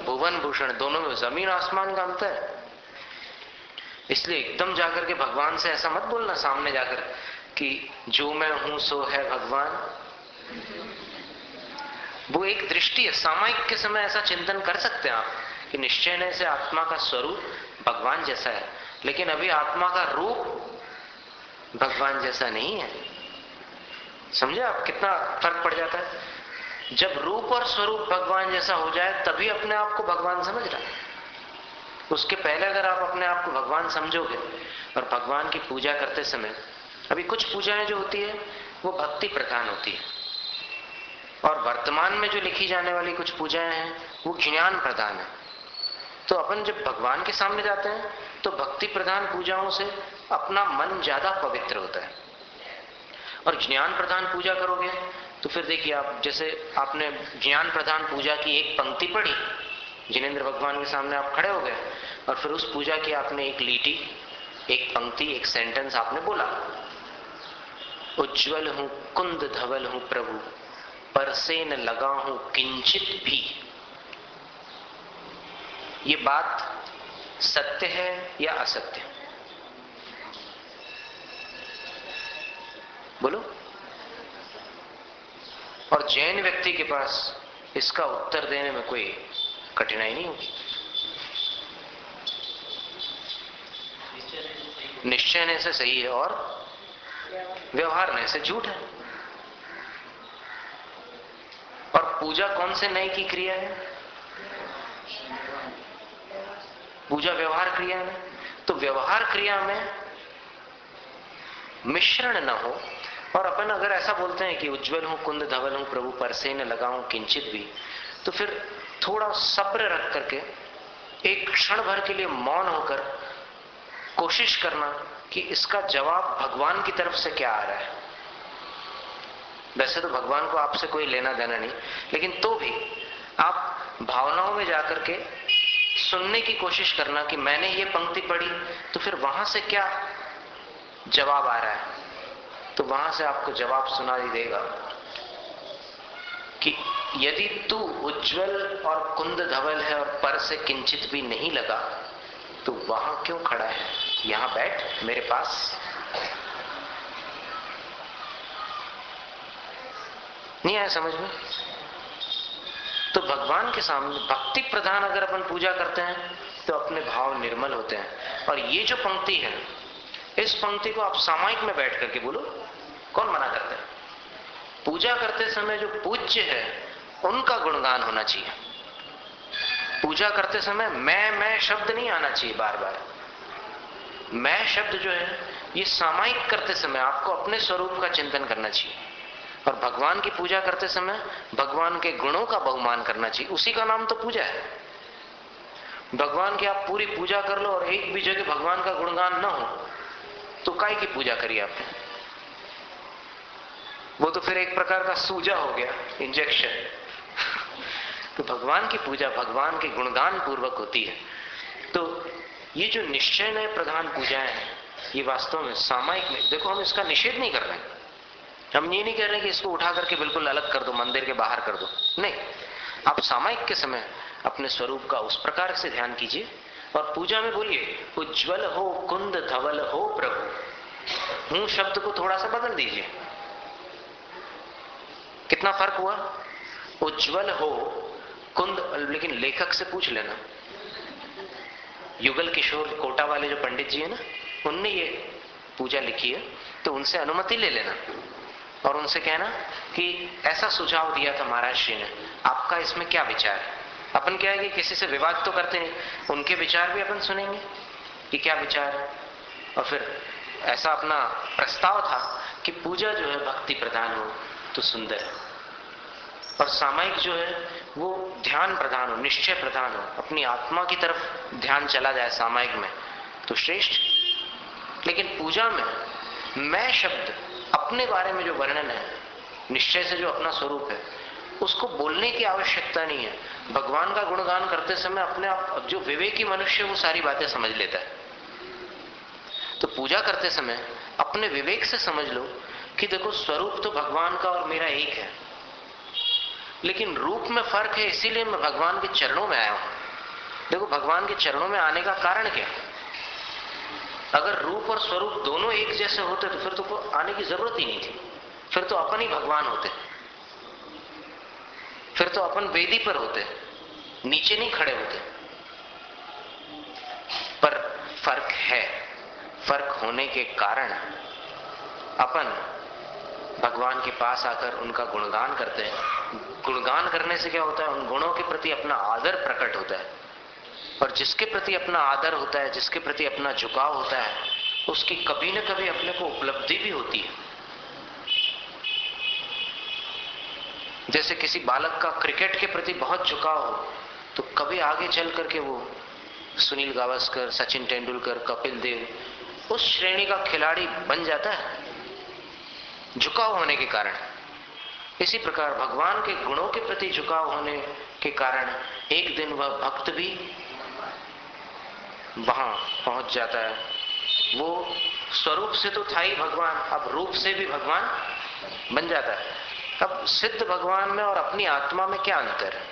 भुवन भूषण, दोनों में जमीन आसमान का अंतर है। इसलिए एकदम जाकर के भगवान से ऐसा मत बोलना सामने जाकर कि जो मैं हूं सो है भगवान। वो एक दृष्टि है, सामयिक के समय ऐसा चिंतन कर सकते हैं आप कि निश्चय से आत्मा का स्वरूप भगवान जैसा है, लेकिन अभी आत्मा का रूप भगवान जैसा नहीं है। समझे आप कितना फर्क पड़ जाता है? जब रूप और स्वरूप भगवान जैसा हो जाए तभी अपने आप को भगवान समझ रहा है। उसके पहले अगर आप अपने आप को भगवान समझोगे, और भगवान की पूजा करते समय, अभी कुछ पूजाएं जो होती है वो भक्ति प्रधान होती है, और वर्तमान में जो लिखी जाने वाली कुछ पूजाएं हैं वो ज्ञान प्रधान है। तो अपन जब भगवान के सामने जाते हैं तो भक्ति प्रधान पूजाओं से अपना मन ज्यादा पवित्र होता है, और ज्ञान प्रधान पूजा करोगे तो फिर देखिए आप, जैसे आपने ज्ञान प्रधान पूजा की एक पंक्ति पढ़ी, जिनेंद्र भगवान के सामने आप खड़े हो गए, और फिर उस पूजा की आपने एक लीटी, एक पंक्ति, एक सेंटेंस आपने बोला, उज्ज्वल हूं कुंद धवल हूं प्रभु, परसे न लगा हूं किंचित भी। ये बात सत्य है या असत्य? बोलो। और जैन व्यक्ति के पास इसका उत्तर देने में कोई कठिनाई नहीं होगी। निश्चय से सही है और व्यवहार से झूठ है। और पूजा कौन से नए की क्रिया है? पूजा व्यवहार क्रिया में। तो व्यवहार क्रिया में मिश्रण न हो। और अपन अगर ऐसा बोलते हैं कि उज्जवल हूं, कुंद धवल हूं, प्रभु परसे न लगाऊं किंचित भी, तो फिर थोड़ा सब्र रख करके एक क्षण भर के लिए मौन होकर कोशिश करना कि इसका जवाब भगवान की तरफ से क्या आ रहा है। वैसे तो भगवान को आपसे कोई लेना देना नहीं, लेकिन तो भी आप भावनाओं में जाकर के सुनने की कोशिश करना कि मैंने ये पंक्ति पढ़ी तो फिर वहां से क्या जवाब आ रहा है। तो वहां से आपको जवाब सुनाई देगा कि यदि तू उज्जवल और कुंद धवल है और पर से किंचित भी नहीं लगा तो वहां क्यों खड़ा है, यहां बैठ मेरे पास। नहीं आया समझ में? तो भगवान के सामने भक्ति प्रधान अगर अपन पूजा करते हैं तो अपने भाव निर्मल होते हैं। और ये जो पंक्ति है, इस पंक्ति को आप सामायिक में बैठ करके बोलो, कौन मना करता है? पूजा करते समय जो पूज्य है उनका गुणगान होना चाहिए। पूजा करते समय मैं शब्द नहीं आना चाहिए बार बार। मैं शब्द जो है ये सामायिक करते समय आपको अपने स्वरूप का चिंतन करना चाहिए। और भगवान की पूजा करते समय भगवान के गुणों का बहुमान करना चाहिए। उसी का नाम तो पूजा है। भगवान की आप पूरी पूजा कर लो और एक भी जगह भगवान का गुणगान न हो तो काय की पूजा करी आपने? वो तो फिर एक प्रकार का सूजा हो गया, इंजेक्शन। तो भगवान की पूजा भगवान के गुणगान पूर्वक होती है। तो ये जो निश्चय नय प्रधान पूजाएं हैं ये वास्तव में सामायिक में, देखो हम इसका निषेध नहीं कर रहे हैं, हम ये नहीं कह रहे कि इसको उठा करके बिल्कुल अलग कर दो, मंदिर के बाहर कर दो, नहीं। आप सामायिक के समय अपने स्वरूप का उस प्रकार से ध्यान कीजिए और पूजा में बोलिए उज्जवल हो कुंद धवल हो प्रभु। हूं शब्द को थोड़ा सा बदल दीजिए। कितना फर्क हुआ? उज्जवल हो कुंद, लेकिन लेखक से पूछ लेना, युगल किशोर कोटा वाले जो पंडित जी है ना, उनने ये पूजा लिखी है, तो उनसे अनुमति ले लेना और उनसे कहना कि ऐसा सुझाव दिया था महाराज श्री ने, आपका इसमें क्या विचार है। अपन क्या है कि किसी से विवाद तो करते नहीं, उनके विचार भी अपन सुनेंगे कि क्या विचार है। और फिर ऐसा अपना प्रस्ताव था कि पूजा जो है भक्ति प्रधान हो तो सुंदर है, और सामायिक जो है वो ध्यान प्रधान हो, निश्चय प्रधान हो, अपनी आत्मा की तरफ ध्यान चला जाए सामायिक में तो श्रेष्ठ। लेकिन पूजा में मैं शब्द, अपने बारे में जो वर्णन है, निश्चय से जो अपना स्वरूप है, उसको बोलने की आवश्यकता नहीं है। भगवान का गुणगान करते समय अपने आप जो विवेकी मनुष्य वो सारी बातें समझ लेता है। तो पूजा करते समय अपने विवेक से समझ लो कि देखो स्वरूप तो भगवान का और मेरा एक है, लेकिन रूप में फर्क है, इसीलिए मैं भगवान के चरणों में आया हूं। देखो भगवान के चरणों में आने का कारण क्या? अगर रूप और स्वरूप दोनों एक जैसे होते तो फिर तो आने की जरूरत ही नहीं थी, फिर तो अपन ही भगवान होते, फिर तो अपन वेदी पर होते, नीचे नहीं खड़े होते। पर फर्क है, फर्क होने के कारण अपन भगवान के पास आकर उनका गुणगान करते हैं। गुणगान करने से क्या होता है? उन गुणों के प्रति अपना आदर प्रकट होता है, और जिसके प्रति अपना आदर होता है, जिसके प्रति अपना झुकाव होता है, उसकी कभी न कभी अपने को उपलब्धि भी होती है। जैसे किसी बालक का क्रिकेट के प्रति बहुत झुकाव हो तो कभी आगे चल करके वो सुनील गावस्कर, सचिन तेंदुलकर, कपिल देव उस श्रेणी का खिलाड़ी बन जाता है, झुकाव होने के कारण। इसी प्रकार भगवान के गुणों के प्रति झुकाव होने के कारण एक दिन वह भक्त भी वहां पहुंच जाता है। वो स्वरूप से तो था ही भगवान, अब रूप से भी भगवान बन जाता है। अब सिद्ध भगवान में और अपनी आत्मा में क्या अंतर है?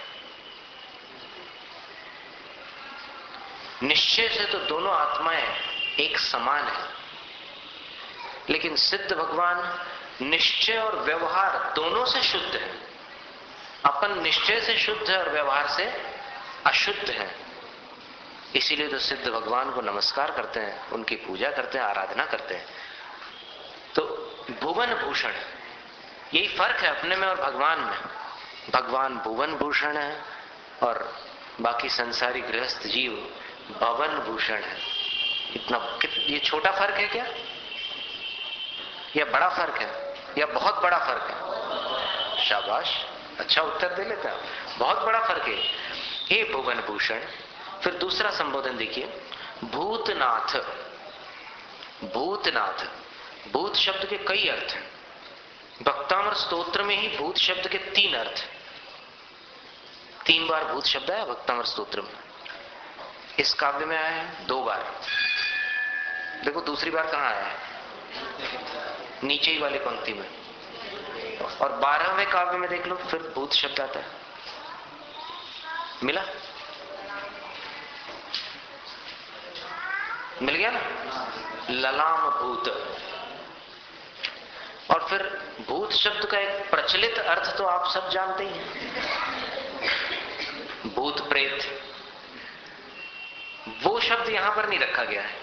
निश्चय से तो दोनों आत्माएं एक समान है, लेकिन सिद्ध भगवान निश्चय और व्यवहार दोनों से शुद्ध है। अपन निश्चय से शुद्ध है और व्यवहार से अशुद्ध है। इसीलिए तो सिद्ध भगवान को नमस्कार करते हैं, उनकी पूजा करते हैं, आराधना करते हैं। तो भुवन भूषण, यही फर्क है अपने में और भगवान में। भगवान भुवन भूषण है और बाकी संसारी गृहस्थ जीव भवन भूषण है। इतना ये छोटा फर्क है क्या? या बड़ा फर्क है या बहुत बड़ा फर्क है? शाबाश, अच्छा उत्तर दे लेते हैं। बहुत बड़ा फर्क है। हे भुवन भूषण। फिर दूसरा संबोधन देखिए, भूतनाथ। भूतनाथ, भूत शब्द के कई अर्थ हैं। भक्तामृत स्तोत्र में ही भूत शब्द के 3 अर्थ, 3 बार भूत शब्द आया भक्तामृत स्तोत्र में। इस काव्य में आया है 2 बार। देखो दूसरी बार कहां आया है? नीचे ही वाली पंक्ति में। और 12वें काव्य में देख लो, फिर भूत शब्द आता है। मिला? मिल गया ना? ललाम भूत। और फिर भूत शब्द का एक प्रचलित अर्थ तो आप सब जानते ही हैं, भूत प्रेत। वो शब्द यहां पर नहीं रखा गया है।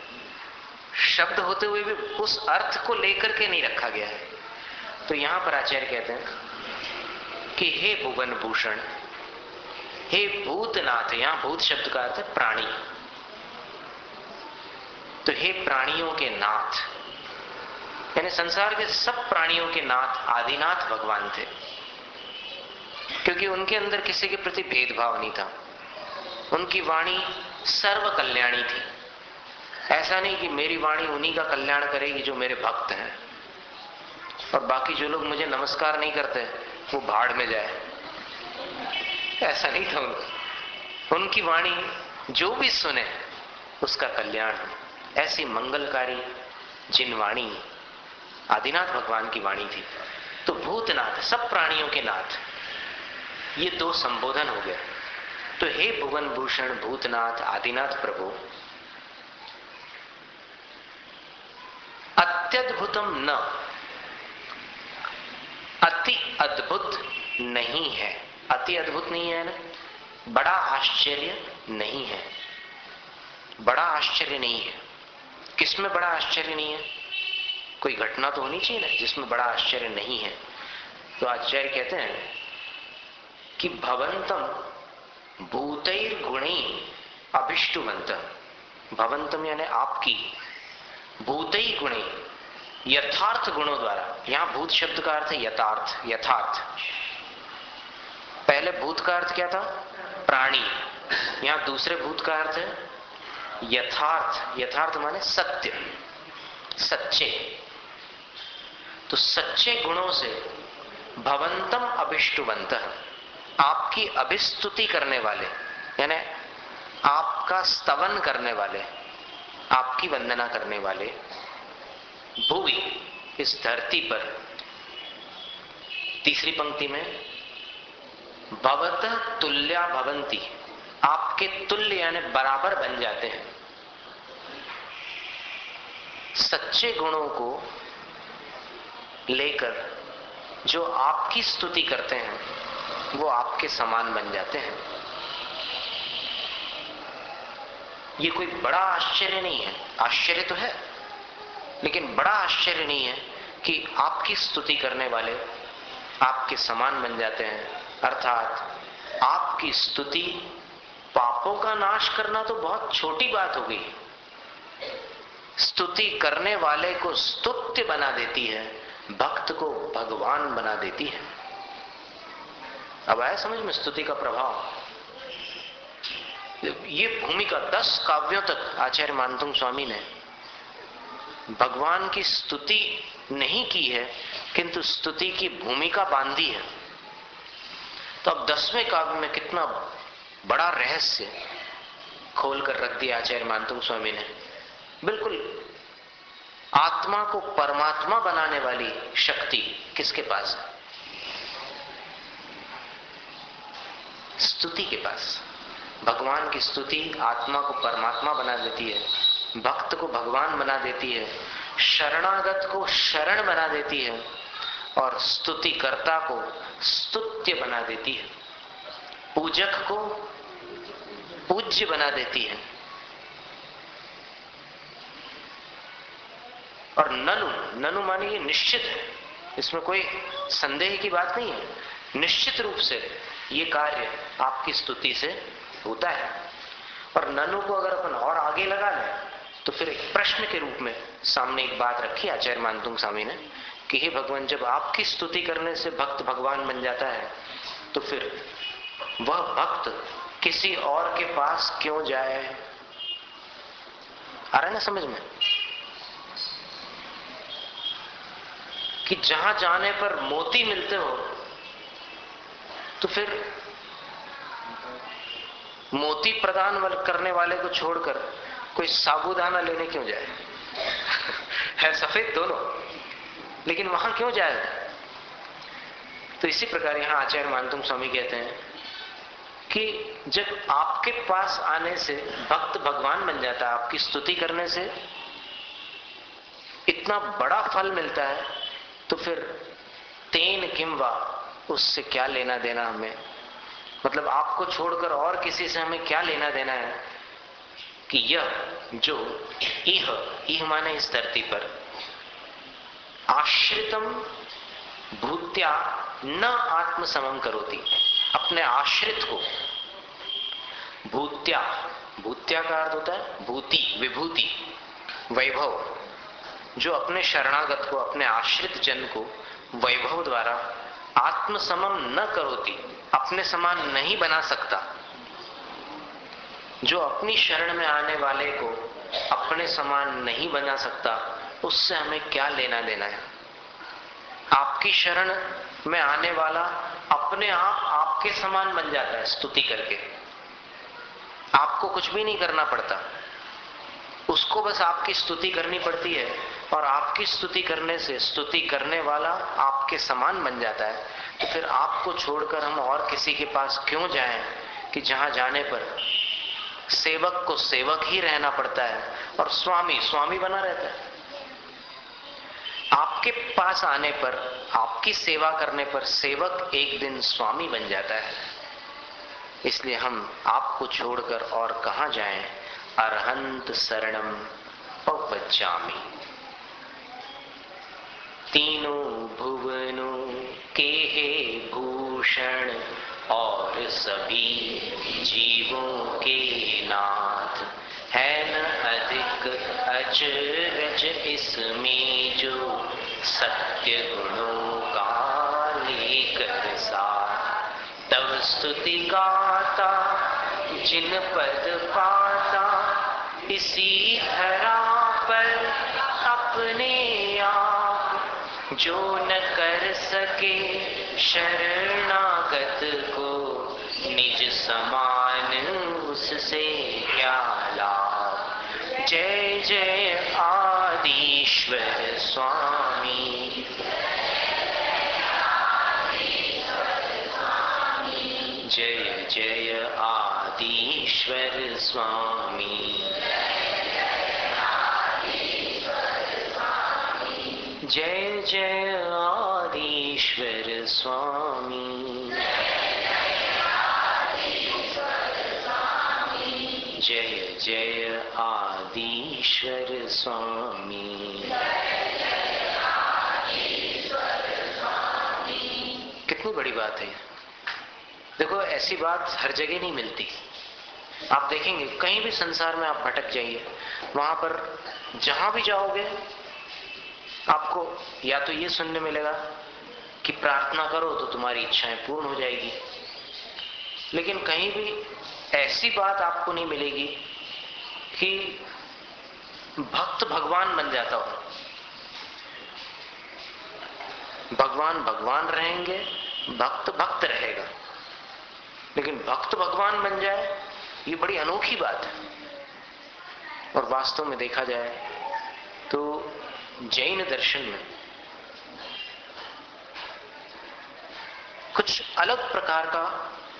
शब्द होते हुए भी उस अर्थ को लेकर के नहीं रखा गया है। तो यहां पर आचार्य कहते हैं कि हे भुवन भूषण, हे भूतनाथ। यहां भूत शब्द का अर्थ है प्राणी। तो हे प्राणियों के नाथ, यानी संसार के सब प्राणियों के नाथ आदिनाथ भगवान थे, क्योंकि उनके अंदर किसी के प्रति भेदभाव नहीं था। उनकी वाणी सर्व कल्याणी थी। ऐसा नहीं कि मेरी वाणी उन्हीं का कल्याण करेगी जो मेरे भक्त हैं, और बाकी जो लोग मुझे नमस्कार नहीं करते वो भाड़ में जाए। ऐसा नहीं था उनका। उनकी वाणी जो भी सुने उसका कल्याण हो, ऐसी मंगलकारी जिन वाणी आदिनाथ भगवान की वाणी थी। तो भूतनाथ, सब प्राणियों के नाथ, ये 2 संबोधन हो गया। तो हे भुवन भूषण, भूतनाथ, आदिनाथ प्रभु, अत्यद्भुतम न, अति अद्भुत नहीं है। अति अद्भुत नहीं है ना, बड़ा आश्चर्य नहीं है। बड़ा आश्चर्य नहीं है। किसमें बड़ा आश्चर्य नहीं है? कोई घटना तो होनी चाहिए ना जिसमें बड़ा आश्चर्य नहीं है। तो आचार्य कहते हैं कि भवंतम भूतैर गुणी अभिष्टुवंत। भवंतम यानी आपकी, भूतई गुणे यथार्थ गुणों द्वारा। यहां भूत शब्द का अर्थ है यथार्थ, यथार्थ। पहले भूत का अर्थ क्या था? प्राणी। यहां दूसरे भूत का अर्थ है यथार्थ। यथार्थ माने सत्य, सच्चे। तो सच्चे गुणों से भवंतम अभिष्टुवंत, आपकी अभिस्तुति करने वाले, यानी आपका स्तवन करने वाले, आपकी वंदना करने वाले, भुवि इस धरती पर। तीसरी पंक्ति में भवतः तुल्या भवंती, आपके तुल्य यानी बराबर बन जाते हैं। सच्चे गुणों को लेकर जो आपकी स्तुति करते हैं वो आपके समान बन जाते हैं। ये कोई बड़ा आश्चर्य नहीं है। आश्चर्य तो है, लेकिन बड़ा आश्चर्य नहीं है कि आपकी स्तुति करने वाले आपके समान बन जाते हैं। अर्थात आपकी स्तुति पापों का नाश करना तो बहुत छोटी बात हो गई, स्तुति करने वाले को स्तुत्य बना देती है, भक्त को भगवान बना देती है। अब आया समझ में स्तुति का प्रभाव? ये भूमिका 10 काव्यों तक आचार्य मानतुंग स्वामी ने भगवान की स्तुति नहीं की है, किंतु स्तुति की भूमिका बांधी है। तो अब 10वें काव्य में कितना बड़ा रहस्य खोल कर रख दिया आचार्य मानतुंग स्वामी ने। बिल्कुल आत्मा को परमात्मा बनाने वाली शक्ति किसके पास है? स्तुति के पास। भगवान की स्तुति आत्मा को परमात्मा बना देती है, भक्त को भगवान बना देती है, शरणागत को शरण बना देती है, और स्तुतिकर्ता को स्तुत्य बना देती है, पूजक को पूज्य बना देती है। और ननु, ननु माने ये निश्चित है, इसमें कोई संदेह की बात नहीं है। निश्चित रूप से ये कार्य आपकी स्तुति से होता है। और ननु को अगर अपन और आगे लगा लें तो फिर एक प्रश्न के रूप में सामने एक बात रखी आचार्य मानतुंग स्वामी ने कि हे भगवान, जब आपकी स्तुति करने से भक्त भगवान बन जाता है तो फिर वह भक्त किसी और के पास क्यों जाए? आ रहा है ना समझ में? कि जहां जाने पर मोती मिलते हो तो फिर मोती प्रदान करने वाले को छोड़कर कोई साबूदाना लेने क्यों जाए? है सफेद दोनों, लेकिन वहां क्यों जाए? तो इसी प्रकार यहां आचार्य मानतुंग स्वामी कहते हैं कि जब आपके पास आने से भक्त भगवान बन जाता है, आपकी स्तुति करने से इतना बड़ा फल मिलता है, तो फिर तेन किंवा, उससे क्या लेना देना हमें? मतलब आपको छोड़कर और किसी से हमें क्या लेना देना है? कि यह जो इह माने इस धरती पर आश्रितम भूत्या न आत्म समम करोति, अपने आश्रित को भूत्या, भूत्या का अर्थ होता है भूति, विभूति, वैभव, जो अपने शरणागत को, अपने आश्रित जन को वैभव द्वारा आत्म समम न करोति, अपने समान नहीं बना सकता, जो अपनी शरण में आने वाले को अपने समान नहीं बना सकता, उससे हमें क्या लेना देना है? आपकी शरण में आने वाला अपने आप आपके समान बन जाता है स्तुति करके, आपको कुछ भी नहीं करना पड़ता, उसको बस आपकी स्तुति करनी पड़ती है और आपकी स्तुति करने से स्तुति करने वाला आपके समान बन जाता है। तो फिर आपको छोड़कर हम और किसी के पास क्यों जाएं कि जहां जाने पर सेवक को सेवक ही रहना पड़ता है और स्वामी स्वामी बना रहता है। आपके पास आने पर, आपकी सेवा करने पर सेवक एक दिन स्वामी बन जाता है। इसलिए हम आपको छोड़कर और कहां जाएं? अरहंत शरणम पवज्जामि। तीनों भुवनों के हे भूषण और सभी जीवों के नाथ, है न अधिक अचरज इसमें जो सत्य गुणों का लेकर साथ। तब स्तुति गाता जिन पद पाता, इसी धरा पर अपने आप, जो न कर सके शरणागत को निज समान, उससे क्या लाभ। जय जय आदिश्वर स्वामी, जय जय आदिश्वर स्वामी, जय जय आदिश्वर स्वामी, जय जय आदिश्वर स्वामी। कितनी बड़ी बात है। देखो, ऐसी बात हर जगह नहीं मिलती। आप देखेंगे कहीं भी संसार में आप भटक जाइए, वहां पर जहां भी जाओगे आपको या तो ये सुनने मिलेगा कि प्रार्थना करो तो तुम्हारी इच्छाएं पूर्ण हो जाएगी, लेकिन कहीं भी ऐसी बात आपको नहीं मिलेगी कि भक्त भगवान बन जाता हो। भगवान भगवान रहेंगे, भक्त भक्त रहेगा, लेकिन भक्त भगवान बन जाए ये बड़ी अनोखी बात है। और वास्तव में देखा जाए तो जैन दर्शन में कुछ अलग प्रकार का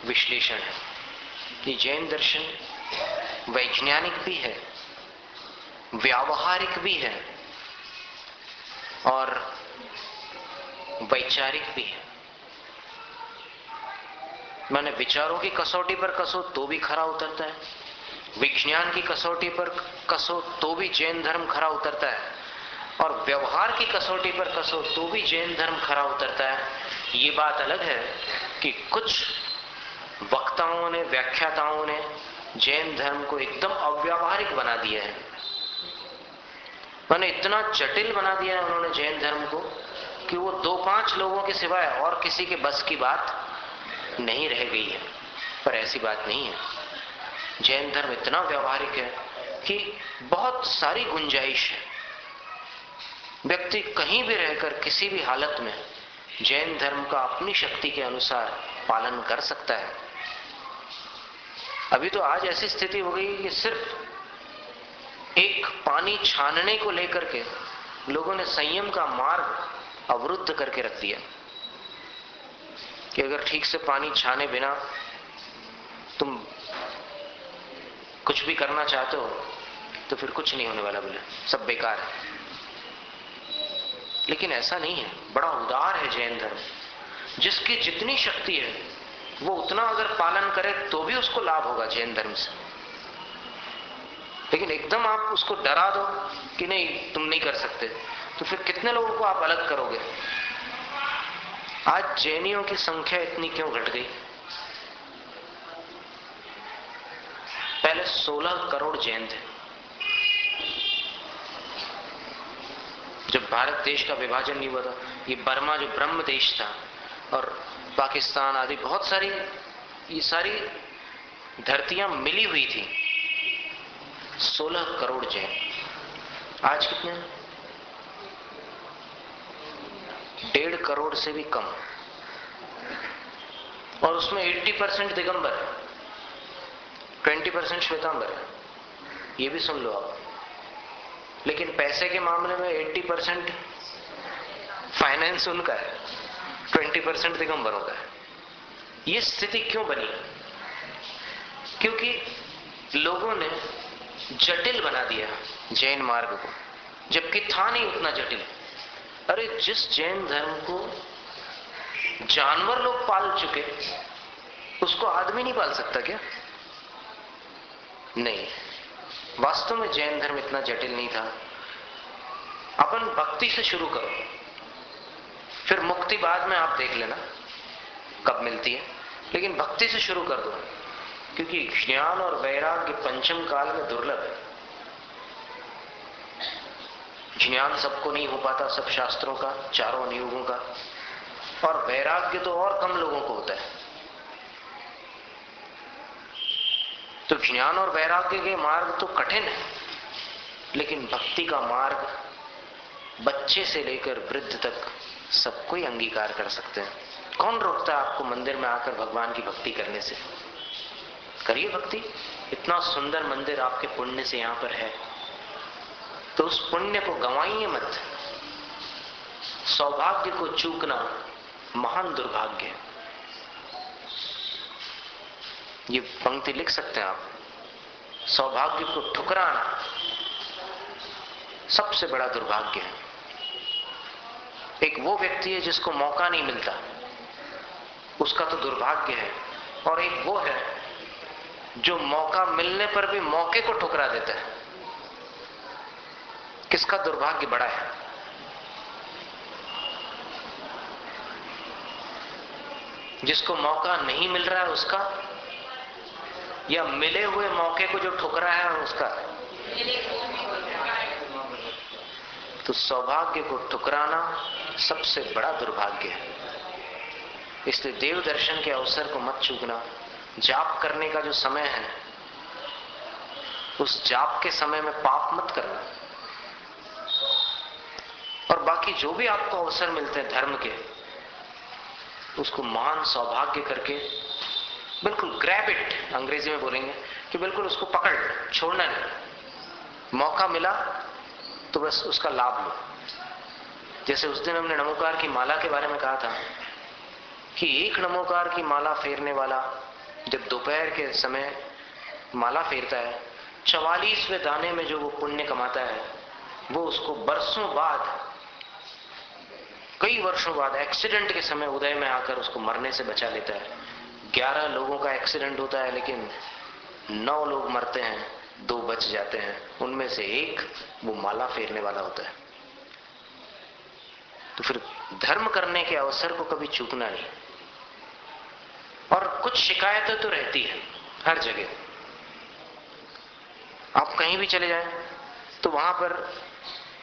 विश्लेषण है कि जैन दर्शन वैज्ञानिक भी है, व्यावहारिक भी है और वैचारिक भी है। माने विचारों की कसौटी पर कसो तो भी खरा उतरता है, विज्ञान की कसौटी पर कसो तो भी जैन धर्म खरा उतरता है, और व्यवहार की कसौटी पर कसो तो भी जैन धर्म खरा उतरता है। ये बात अलग है कि कुछ वक्ताओं ने, व्याख्याताओं ने जैन धर्म को एकदम अव्यावहारिक बना दिया है। मैंने इतना जटिल बना दिया है उन्होंने जैन धर्म को कि वो 2-5 लोगों के सिवाय और किसी के बस की बात नहीं रह गई है। पर ऐसी बात नहीं है। जैन धर्म इतना व्यवहारिक है कि बहुत सारी गुंजाइश है। व्यक्ति कहीं भी रहकर किसी भी हालत में जैन धर्म का अपनी शक्ति के अनुसार पालन कर सकता है। अभी तो आज ऐसी स्थिति हो गई कि सिर्फ एक पानी छानने को लेकर के लोगों ने संयम का मार्ग अवरुद्ध करके रख दिया कि अगर ठीक से पानी छाने बिना तुम कुछ भी करना चाहते हो तो फिर कुछ नहीं होने वाला, बोले सब बेकार है। लेकिन ऐसा नहीं है, बड़ा उदार है जैन धर्म। जिसकी जितनी शक्ति है वो उतना अगर पालन करे तो भी उसको लाभ होगा जैन धर्म से। लेकिन एकदम आप उसको डरा दो कि नहीं तुम नहीं कर सकते, तो फिर कितने लोगों को आप अलग करोगे। आज जैनियों की संख्या इतनी क्यों घट गई? पहले 16 करोड़ जैन थे। जब भारत देश का विभाजन नहीं हुआ था, ये बर्मा जो ब्रह्म देश था और पाकिस्तान आदि बहुत सारी ये सारी धरतियां मिली हुई थी। 16 करोड़ जैन। आज कितने? 1.5 करोड़ से भी कम। और उसमें 80% दिगंबर है, 20% श्वेतांबर है। ये भी सुन लो आप। लेकिन पैसे के मामले में 80% फाइनेंस उनका है, 20% दिगंबरों का है। ये स्थिति क्यों बनी? क्योंकि लोगों ने जटिल बना दिया जैन मार्ग को, जबकि था नहीं उतना जटिल। अरे जिस जैन धर्म को जानवर लोग पाल चुके उसको आदमी नहीं पाल सकता क्या? नहीं, वास्तव में जैन धर्म इतना जटिल नहीं था। अपन भक्ति से शुरू करो, फिर मुक्ति बाद में आप देख लेना कब मिलती है, लेकिन भक्ति से शुरू कर दो। क्योंकि ज्ञान और वैराग्य पंचम काल में दुर्लभ है। ज्ञान सबको नहीं हो पाता, सब शास्त्रों का, चारों अनुयोगों का, और वैराग्य तो और कम लोगों को होता है। तो ज्ञान और वैराग्य के मार्ग तो कठिन है, लेकिन भक्ति का मार्ग बच्चे से लेकर वृद्ध तक सबको ही अंगीकार कर सकते हैं। कौन रोकता है आपको मंदिर में आकर भगवान की भक्ति करने से? करिए भक्ति। इतना सुंदर मंदिर आपके पुण्य से यहां पर है, तो उस पुण्य को गंवाइए मत। सौभाग्य को चूकना महान दुर्भाग्य है। ये पंक्ति लिख सकते हैं आप। सौभाग्य को ठुकराना सबसे बड़ा दुर्भाग्य है। एक वो व्यक्ति है जिसको मौका नहीं मिलता, उसका तो दुर्भाग्य है। और एक वो है जो मौका मिलने पर भी मौके को ठुकरा देता है। किसका दुर्भाग्य बड़ा है? जिसको मौका नहीं मिल रहा है उसका, या मिले हुए मौके को जो ठुकरा है उसका? तो सौभाग्य को ठुकराना सबसे बड़ा दुर्भाग्य है। इसलिए देव दर्शन के अवसर को मत चूकना। जाप करने का जो समय है, उस जाप के समय में पाप मत करना। और बाकी जो भी आपको अवसर मिलते हैं धर्म के, उसको महान सौभाग्य करके बिल्कुल ग्रैब इट, अंग्रेजी में बोलेंगे कि बिल्कुल उसको पकड़, छोड़ना नहीं। मौका मिला तो बस उसका लाभ लो। जैसे उस दिन हमने नमोकार की माला के बारे में कहा था कि एक नमोकार की माला फेरने वाला जब दोपहर के समय माला फेरता है, 44वें दाने में जो वो पुण्य कमाता है, वो उसको बरसों बाद, कई वर्षों बाद एक्सीडेंट के समय उदय में आकर उसको मरने से बचा लेता है। 11 लोगों का एक्सीडेंट होता है, लेकिन 9 लोग मरते हैं, 2 बच जाते हैं। उनमें से एक वो माला फेरने वाला होता है। तो फिर धर्म करने के अवसर को कभी चूकना नहीं। और कुछ शिकायतें तो रहती है हर जगह। आप कहीं भी चले जाएं तो वहां पर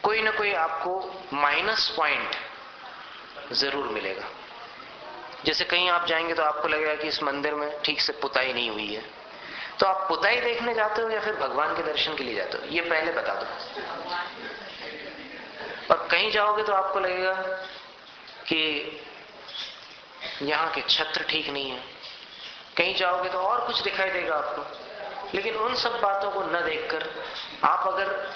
कोई ना कोई आपको माइनस पॉइंट जरूर मिलेगा। जैसे कहीं आप जाएंगे तो आपको लगेगा कि इस मंदिर में ठीक से पुताई नहीं हुई है, तो आप पुताई देखने जाते हो या फिर भगवान के दर्शन के लिए जाते हो, ये पहले बता दो। और कहीं जाओगे तो आपको लगेगा कि यहां के छत्र ठीक नहीं है, कहीं जाओगे तो और कुछ दिखाई देगा आपको। लेकिन उन सब बातों को न देखकर आप अगर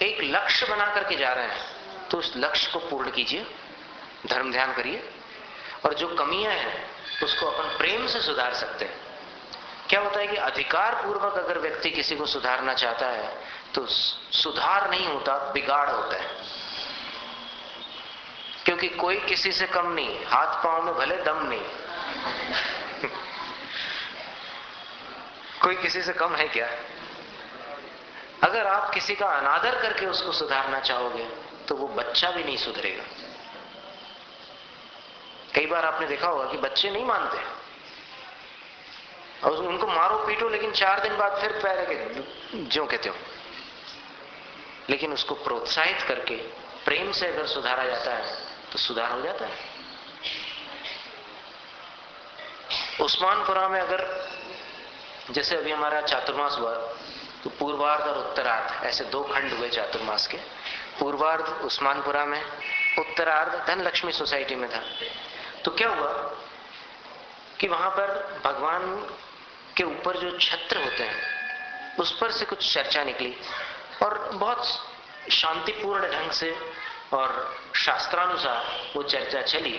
एक लक्ष्य बना करके जा रहे हैं तो उस लक्ष्य को पूर्ण कीजिए, धर्म ध्यान करिए, और जो कमियां हैं उसको अपन प्रेम से सुधार सकते हैं। क्या होता है कि अधिकार पूर्वक अगर व्यक्ति किसी को सुधारना चाहता है तो सुधार नहीं होता, बिगाड़ होता है। क्योंकि कोई किसी से कम नहीं, हाथ पांव में भले दम नहीं। कोई किसी से कम है क्या? अगर आप किसी का अनादर करके उसको सुधारना चाहोगे तो वो बच्चा भी नहीं सुधरेगा। कई बार आपने देखा होगा कि बच्चे नहीं मानते और उनको मारो पीटो, लेकिन 4 दिन बाद फिर पैर के ज्यों के त्यों। लेकिन उसको प्रोत्साहित करके प्रेम से अगर सुधारा जाता है तो सुधार हो जाता है। उस्मानपुरा में अगर जैसे अभी हमारा चातुर्मास हुआ तो पूर्वार्ध और उत्तरार्ध ऐसे 2 खंड हुए चातुर्मास के। पूर्वार्ध उस्मानपुरा में, उत्तरार्ध धनलक्ष्मी सोसाइटी में था। तो क्या हुआ कि वहां पर भगवान के ऊपर जो छत्र होते हैं उस पर से कुछ चर्चा निकली और बहुत शांतिपूर्ण ढंग से और शास्त्रानुसार वो चर्चा चली।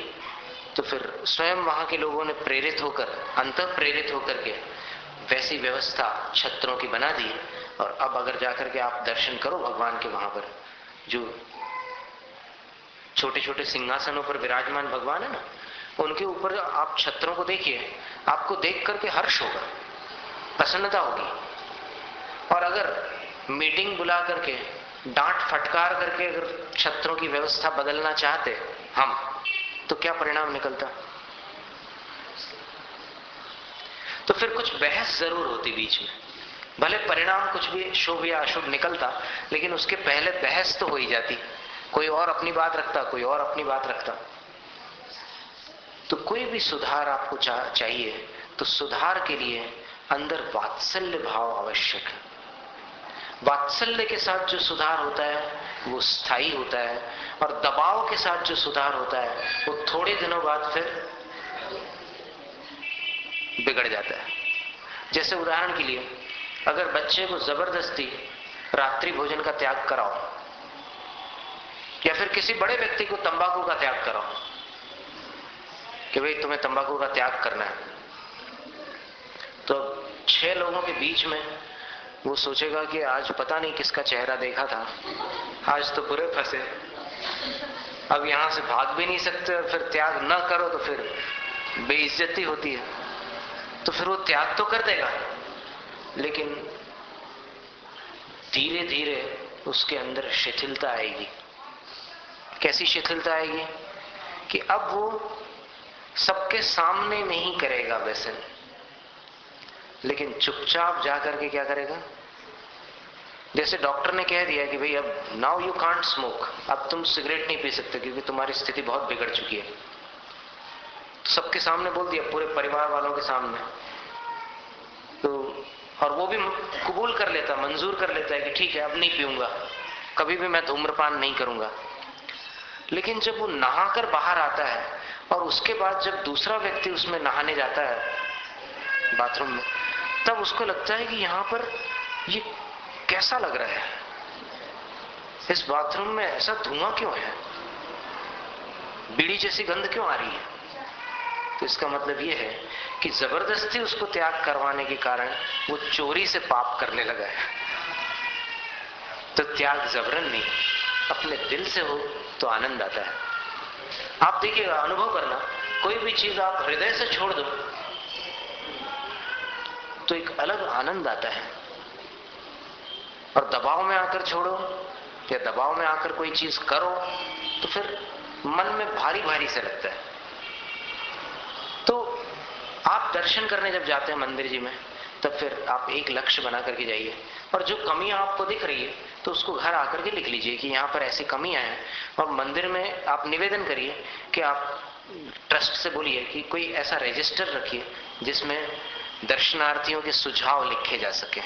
तो फिर स्वयं वहां के लोगों ने प्रेरित होकर, अंतः प्रेरित होकर के वैसी व्यवस्था छत्रों की बना दी। और अब अगर जाकर के आप दर्शन करो भगवान के, वहां पर जो छोटे छोटे सिंहासनों पर विराजमान भगवान है ना, उनके ऊपर आप छत्रों को देखिए, आपको देख करके हर्ष होगा, प्रसन्नता होगी। और अगर मीटिंग बुला करके, डांट फटकार करके अगर छत्रों की व्यवस्था बदलना चाहते हम, तो क्या परिणाम निकलता? तो फिर कुछ बहस जरूर होती बीच में, भले परिणाम कुछ भी शुभ या अशुभ निकलता, लेकिन उसके पहले बहस तो हो ही जाती। कोई और अपनी बात रखता, कोई और अपनी बात रखता। तो कोई भी सुधार आपको चाहिए तो सुधार के लिए अंदर वात्सल्य भाव आवश्यक है। वात्सल्य के साथ जो सुधार होता है वो स्थायी होता है, और दबाव के साथ जो सुधार होता है वो थोड़े दिनों बाद फिर बिगड़ जाता है। जैसे उदाहरण के लिए, अगर बच्चे को जबरदस्ती रात्रि भोजन का त्याग कराओ, या फिर किसी बड़े व्यक्ति को तंबाकू का त्याग कराओ कि भाई तुम्हें तंबाकू का त्याग करना है, तो 6 लोगों के बीच में वो सोचेगा कि आज पता नहीं किसका चेहरा देखा था, आज तो बुरे फंसे, अब यहां से भाग भी नहीं सकते, और फिर त्याग न करो तो फिर बेइज्जती होती है। तो फिर वो त्याग तो कर देगा, लेकिन धीरे धीरे उसके अंदर शिथिलता आएगी। कैसी शिथिलता आएगी कि अब वो सबके सामने नहीं करेगा व्यसन, लेकिन चुपचाप जाकर के क्या करेगा? जैसे डॉक्टर ने कह दिया कि भाई अब नाउ यू कांट स्मोक, अब तुम सिगरेट नहीं पी सकते क्योंकि तुम्हारी स्थिति बहुत बिगड़ चुकी है। तो सबके सामने बोल दिया, पूरे परिवार वालों के सामने। तो और वो भी कबूल कर लेता, मंजूर कर लेता है कि ठीक है अब नहीं पीऊंगा, कभी भी मैं धूम्रपान नहीं करूंगा। लेकिन जब वो नहाकर बाहर आता है और उसके बाद जब दूसरा व्यक्ति उसमें नहाने जाता है बाथरूम में, तब उसको लगता है कि यहां पर ये कैसा लग रहा है, इस बाथरूम में ऐसा धुआं क्यों है, बीड़ी जैसी गंध क्यों आ रही है। तो इसका मतलब ये है कि जबरदस्ती उसको त्याग करवाने के कारण वो चोरी से पाप करने लगा है। तो त्याग जबरन नहीं, अपने दिल से हो तो आनंद आता है। आप देखिएगा, अनुभव करना, कोई भी चीज आप हृदय से छोड़ दो तो एक अलग आनंद आता है, और दबाव में आकर छोड़ो या दबाव में आकर कोई चीज करो तो फिर मन में भारी भारी से लगता है। तो आप दर्शन करने जब जाते हैं मंदिर जी में, तब फिर आप एक लक्ष्य बना करके जाइए, और जो कमियां आपको दिख रही है तो उसको घर आकर के लिख लीजिए कि यहाँ पर ऐसी कमियां हैं, और मंदिर में आप निवेदन करिए कि आप ट्रस्ट से बोलिए कि कोई ऐसा रजिस्टर रखिए जिसमें दर्शनार्थियों के सुझाव लिखे जा सके।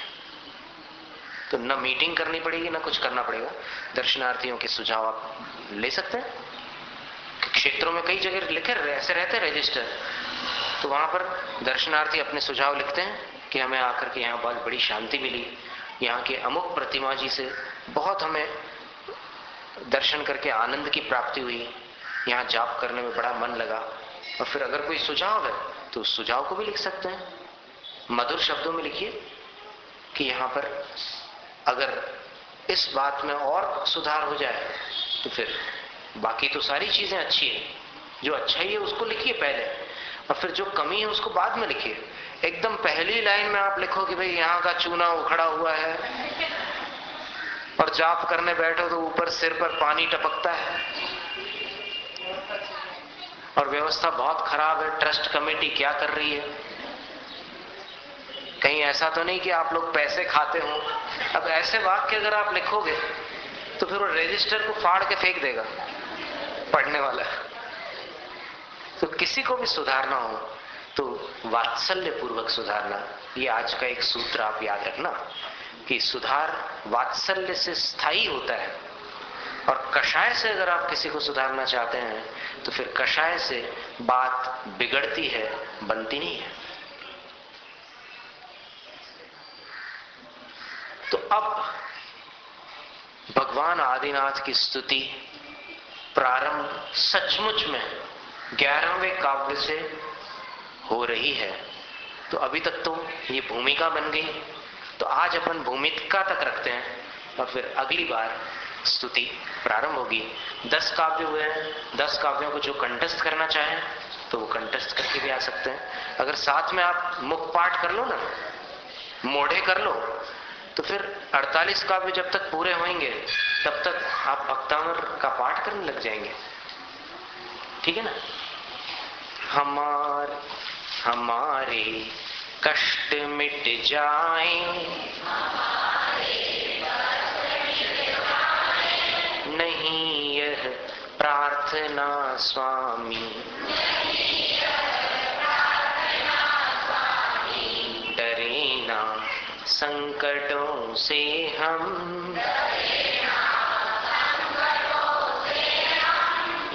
तो न मीटिंग करनी पड़ेगी न कुछ करना पड़ेगा, दर्शनार्थियों के सुझाव आप ले सकते हैं। क्षेत्रों में कई जगह लिखे ऐसे रहते हैं रजिस्टर, तो वहां पर दर्शनार्थी अपने सुझाव लिखते हैं कि हमें आकर के यहाँ बहुत बड़ी शांति मिली, यहाँ के अमुक प्रतिमा जी से बहुत हमें दर्शन करके आनंद की प्राप्ति हुई, यहाँ जाप करने में बड़ा मन लगा। और फिर अगर कोई सुझाव है तो उस सुझाव को भी लिख सकते हैं, मधुर शब्दों में लिखिए कि यहाँ पर अगर इस बात में और सुधार हो जाए तो फिर बाकी तो सारी चीजें अच्छी है, जो अच्छा ही है उसको लिखिए पहले, और फिर जो कमी है उसको बाद में लिखिए। एकदम पहली लाइन में आप लिखो कि भाई यहाँ का चूना उखड़ा हुआ है, और जाप करने बैठो तो ऊपर सिर पर पानी टपकता है, और व्यवस्था बहुत खराब है, ट्रस्ट कमेटी क्या कर रही है। कहीं ऐसा तो नहीं कि आप लोग पैसे खाते हो। अब ऐसे वाक्य अगर आप लिखोगे तो फिर वो रजिस्टर को फाड़ के फेंक देगा पढ़ने वाला। तो किसी को भी सुधारना हो तो वात्सल्य पूर्वक सुधारना, ये आज का एक सूत्र आप याद रखना कि सुधार वात्सल्य से स्थायी होता है। और कषाय से अगर आप किसी को सुधारना चाहते हैं तो फिर कषाय से बात बिगड़ती है, बनती नहीं है। तो अब भगवान आदिनाथ की स्तुति प्रारंभ सचमुच में 11वें काव्य से हो रही है। तो अभी तक तो ये भूमिका बन गई, तो आज अपन भूमिका तक रखते हैं और फिर अगली बार स्तुति प्रारंभ होगी। 10 काव्य हुए हैं, 10 काव्यों को जो कंठस्थ करना चाहें तो वो कंठस्थ करके भी आ सकते हैं। अगर साथ में आप मुख पाठ कर लो ना, मोढ़े कर लो, तो फिर 48 काव्य जब तक पूरे होंगे तब तक आप भक्तामर का पाठ करने लग जाएंगे। ठीक है ना? हमारे कष्ट मिट जाए, नहीं यह प्रार्थना स्वामी, डरे ना संकटों से हम,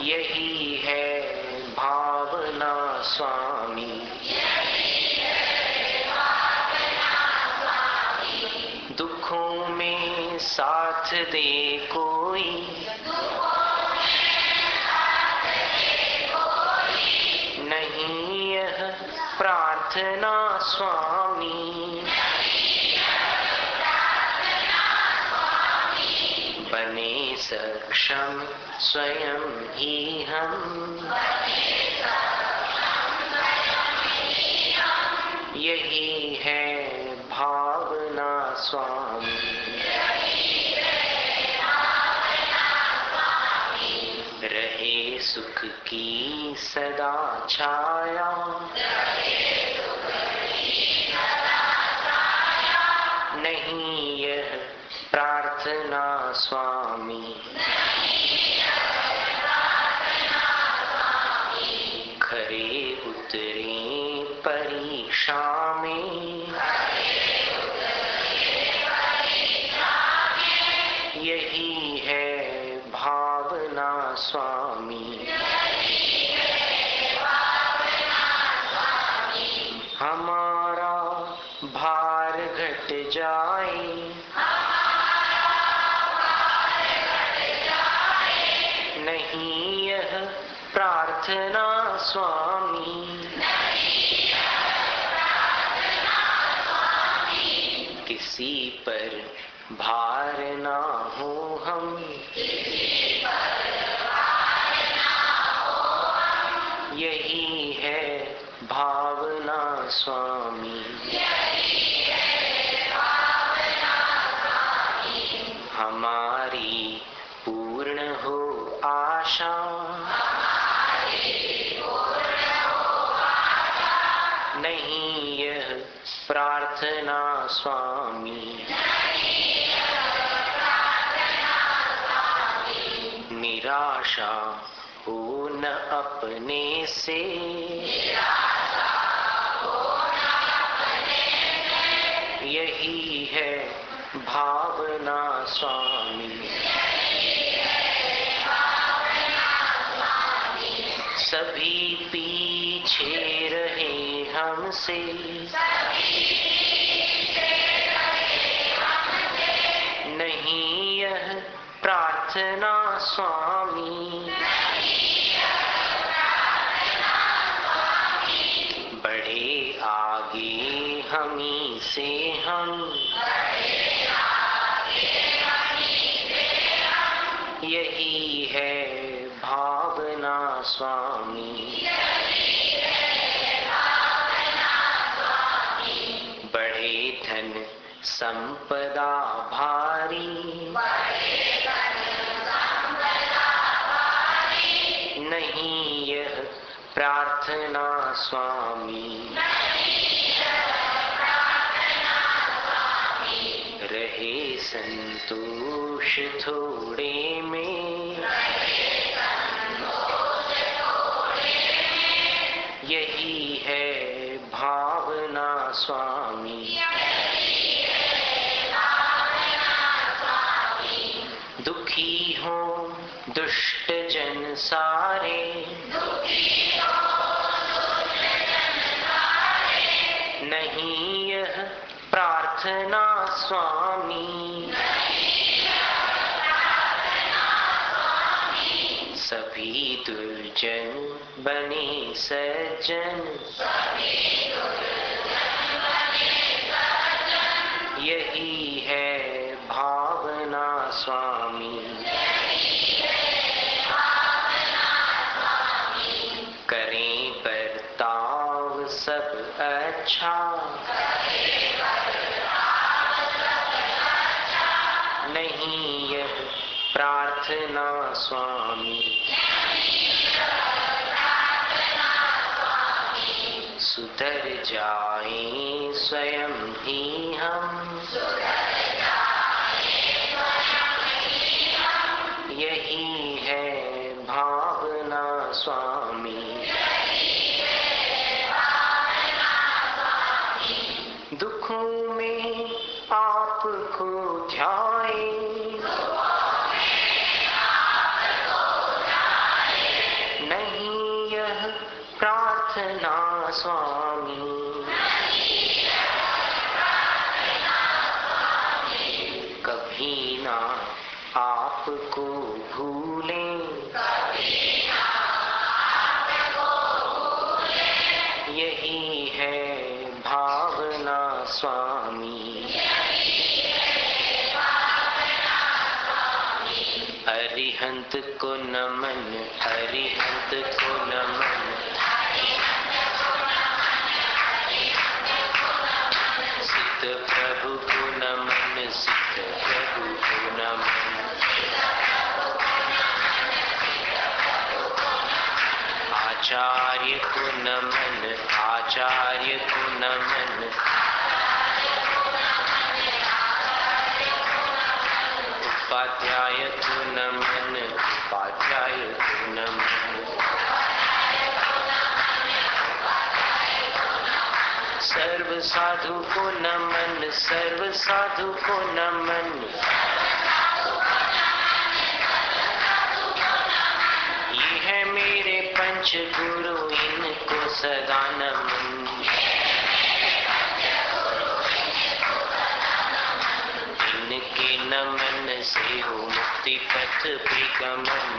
यही है भावना स्वामी। दुखों में साथ दे कोई, नहीं यह प्रार्थना स्वामी, बने सक्षम स्वयं ही हम, यही है भावना स्वामी। रहे सुख की सदा छाया, नहीं यह प्रार्थना स्वामी, खरे उतरे परीक्षा में, यही है भावना स्वामी। हमारा भार घट जाए, नहीं यह प्रार्थना स्वामी, किसी पर भार ना हो हम, यही है भावना स्वामी। हमारी पूर्ण हो आशा, नहीं यह प्रार्थना स्वामी, निराशा हो न अपने से, यही है भावना स्वामी। सभी पीछे रहे हमसे, नहीं यह प्रार्थना स्वामी। बढ़े आगे हमी से हम, यही है भावना स्वामी। बढ़े धन संपदा भारी, नहीं यह प्रार्थना स्वामी। रहे संतोष थोड़े में, यही है भावना स्वामी। दुखी हो दुष्ट जन सारे, नहीं यह प्रार्थना स्वामी। सभी दुर्जन बने सज्जन, यही है भावना स्वामी। करें बर्ताव सब अच्छा, नहीं यह प्रार्थना स्वामी। सुधर जाएं स्वयं ही हम, यही है भावना स्वामी। दुखों में आपको ध्याए, नहीं यह प्रार्थना स्वामी। कभी ना आपको भूलें, यही है भावना स्वामी। अरिहंत को नमन, अरिहंत को नमन, सिद्ध प्रभु को नमन, सिद्ध प्रभु को नमन। आचार्य को नमन, आचार्य को नमन। उपाध्याय को नमन, उपाध्याय को नमन। सर्व साधु को नमन, सर्व साधु को नमन। ये है मेरे पंच गुरु, इनको सदा नमन। इनके नमन से हो मुक्ति पथ पे गमन।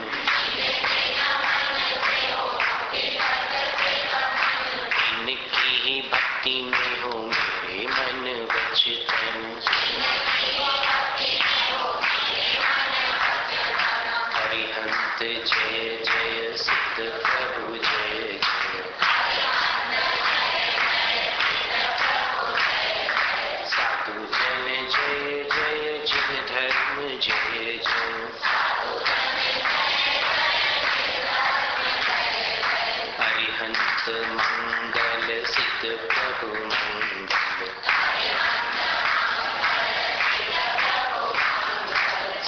इनकी ही भक्ति में हो मेरे मन वचन। हरिहंत जय जय, सिद्ध प्रभु जय जय। साधु जन जय जय, जिन धर्म जय जय। हरिहंत मंगल, सिद्ध प्रभु मंगल।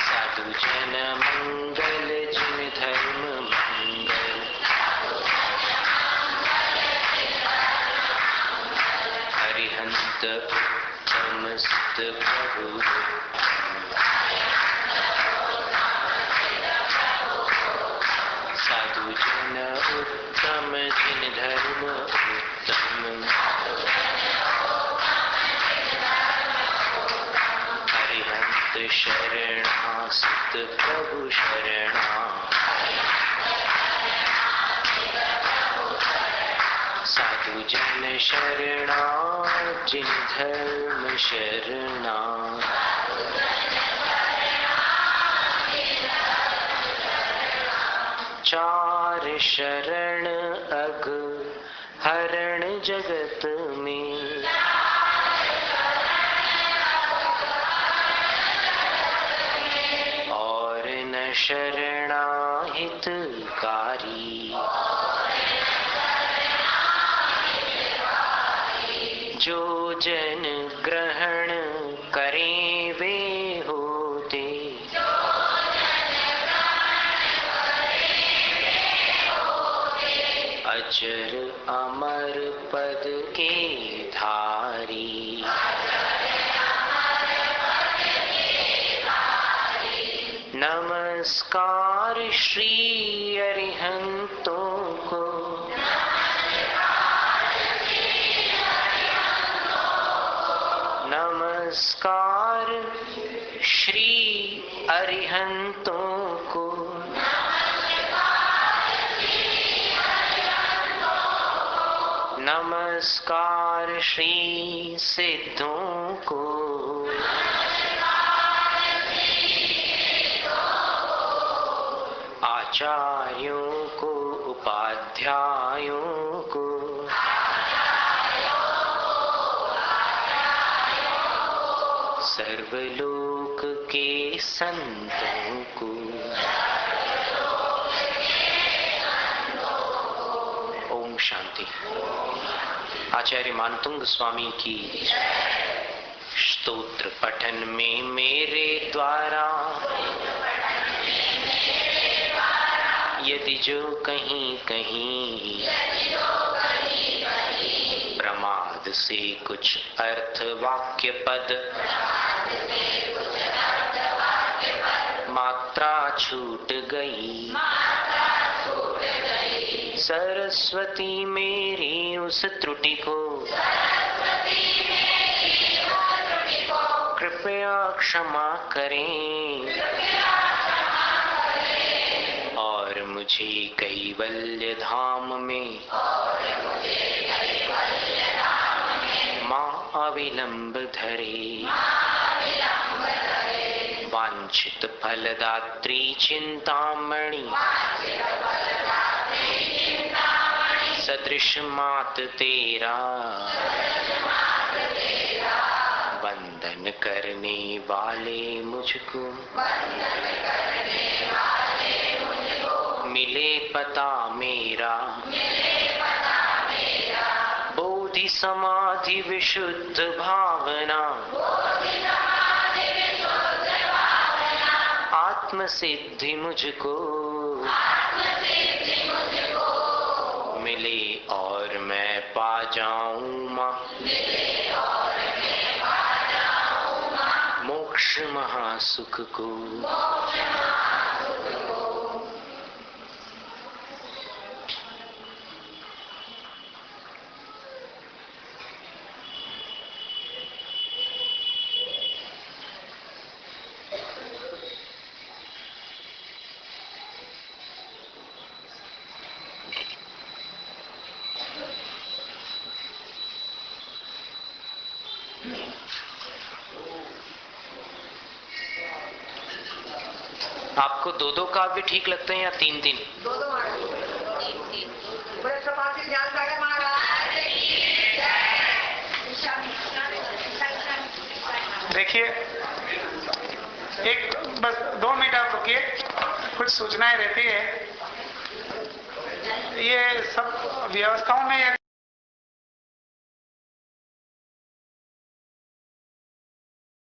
साधु जन मंगल, जिन उत्तमस्त प्रभु साधु जन उत्तम जिन धर्म उत्तम हरिहंत शरणा सुत प्रभु शरणा साधु जन शरणा जिन धर्म शरणा चार शरण अग हरण जगत में और न शरणा हितकारी जो जन ग्रहण करें वे होते अजर अमर पद के धारी नमस्कार श्री अरिहंतों को नमस्कार श्री अरिहंतों को नमस्कार श्री सिद्धों को आचार्यों को उपाध्यायों को सर्वलोक के संतों को ओम शांति। आचार्य मानतुंग स्वामी की स्तोत्र पठन में मेरे द्वारा यदि जो कहीं कहीं प्रमाद से कुछ अर्थ वाक्य पद मात्रा छूट गई सरस्वती मेरी उस त्रुटि को कृपया क्षमा करें और मुझे कैवल्य धाम में माँ अविलंब धरे वांछित फलदात्री चिंतामणि सदृश मात तेरा वंदन करने वाले मुझको मिले पता मेरा बोधि समाधि विशुद्ध भावना आत्म सिद्धि मुझको मिले और मैं पा जाऊं मां मोक्ष महासुख को। आपको दो दो काव्य ठीक लगते हैं या तीन तीन? दो देखिए, एक बस 2 मिनट आप रुकिए, कुछ सूचनाएं रहती है। ये सब व्यवस्थाओं में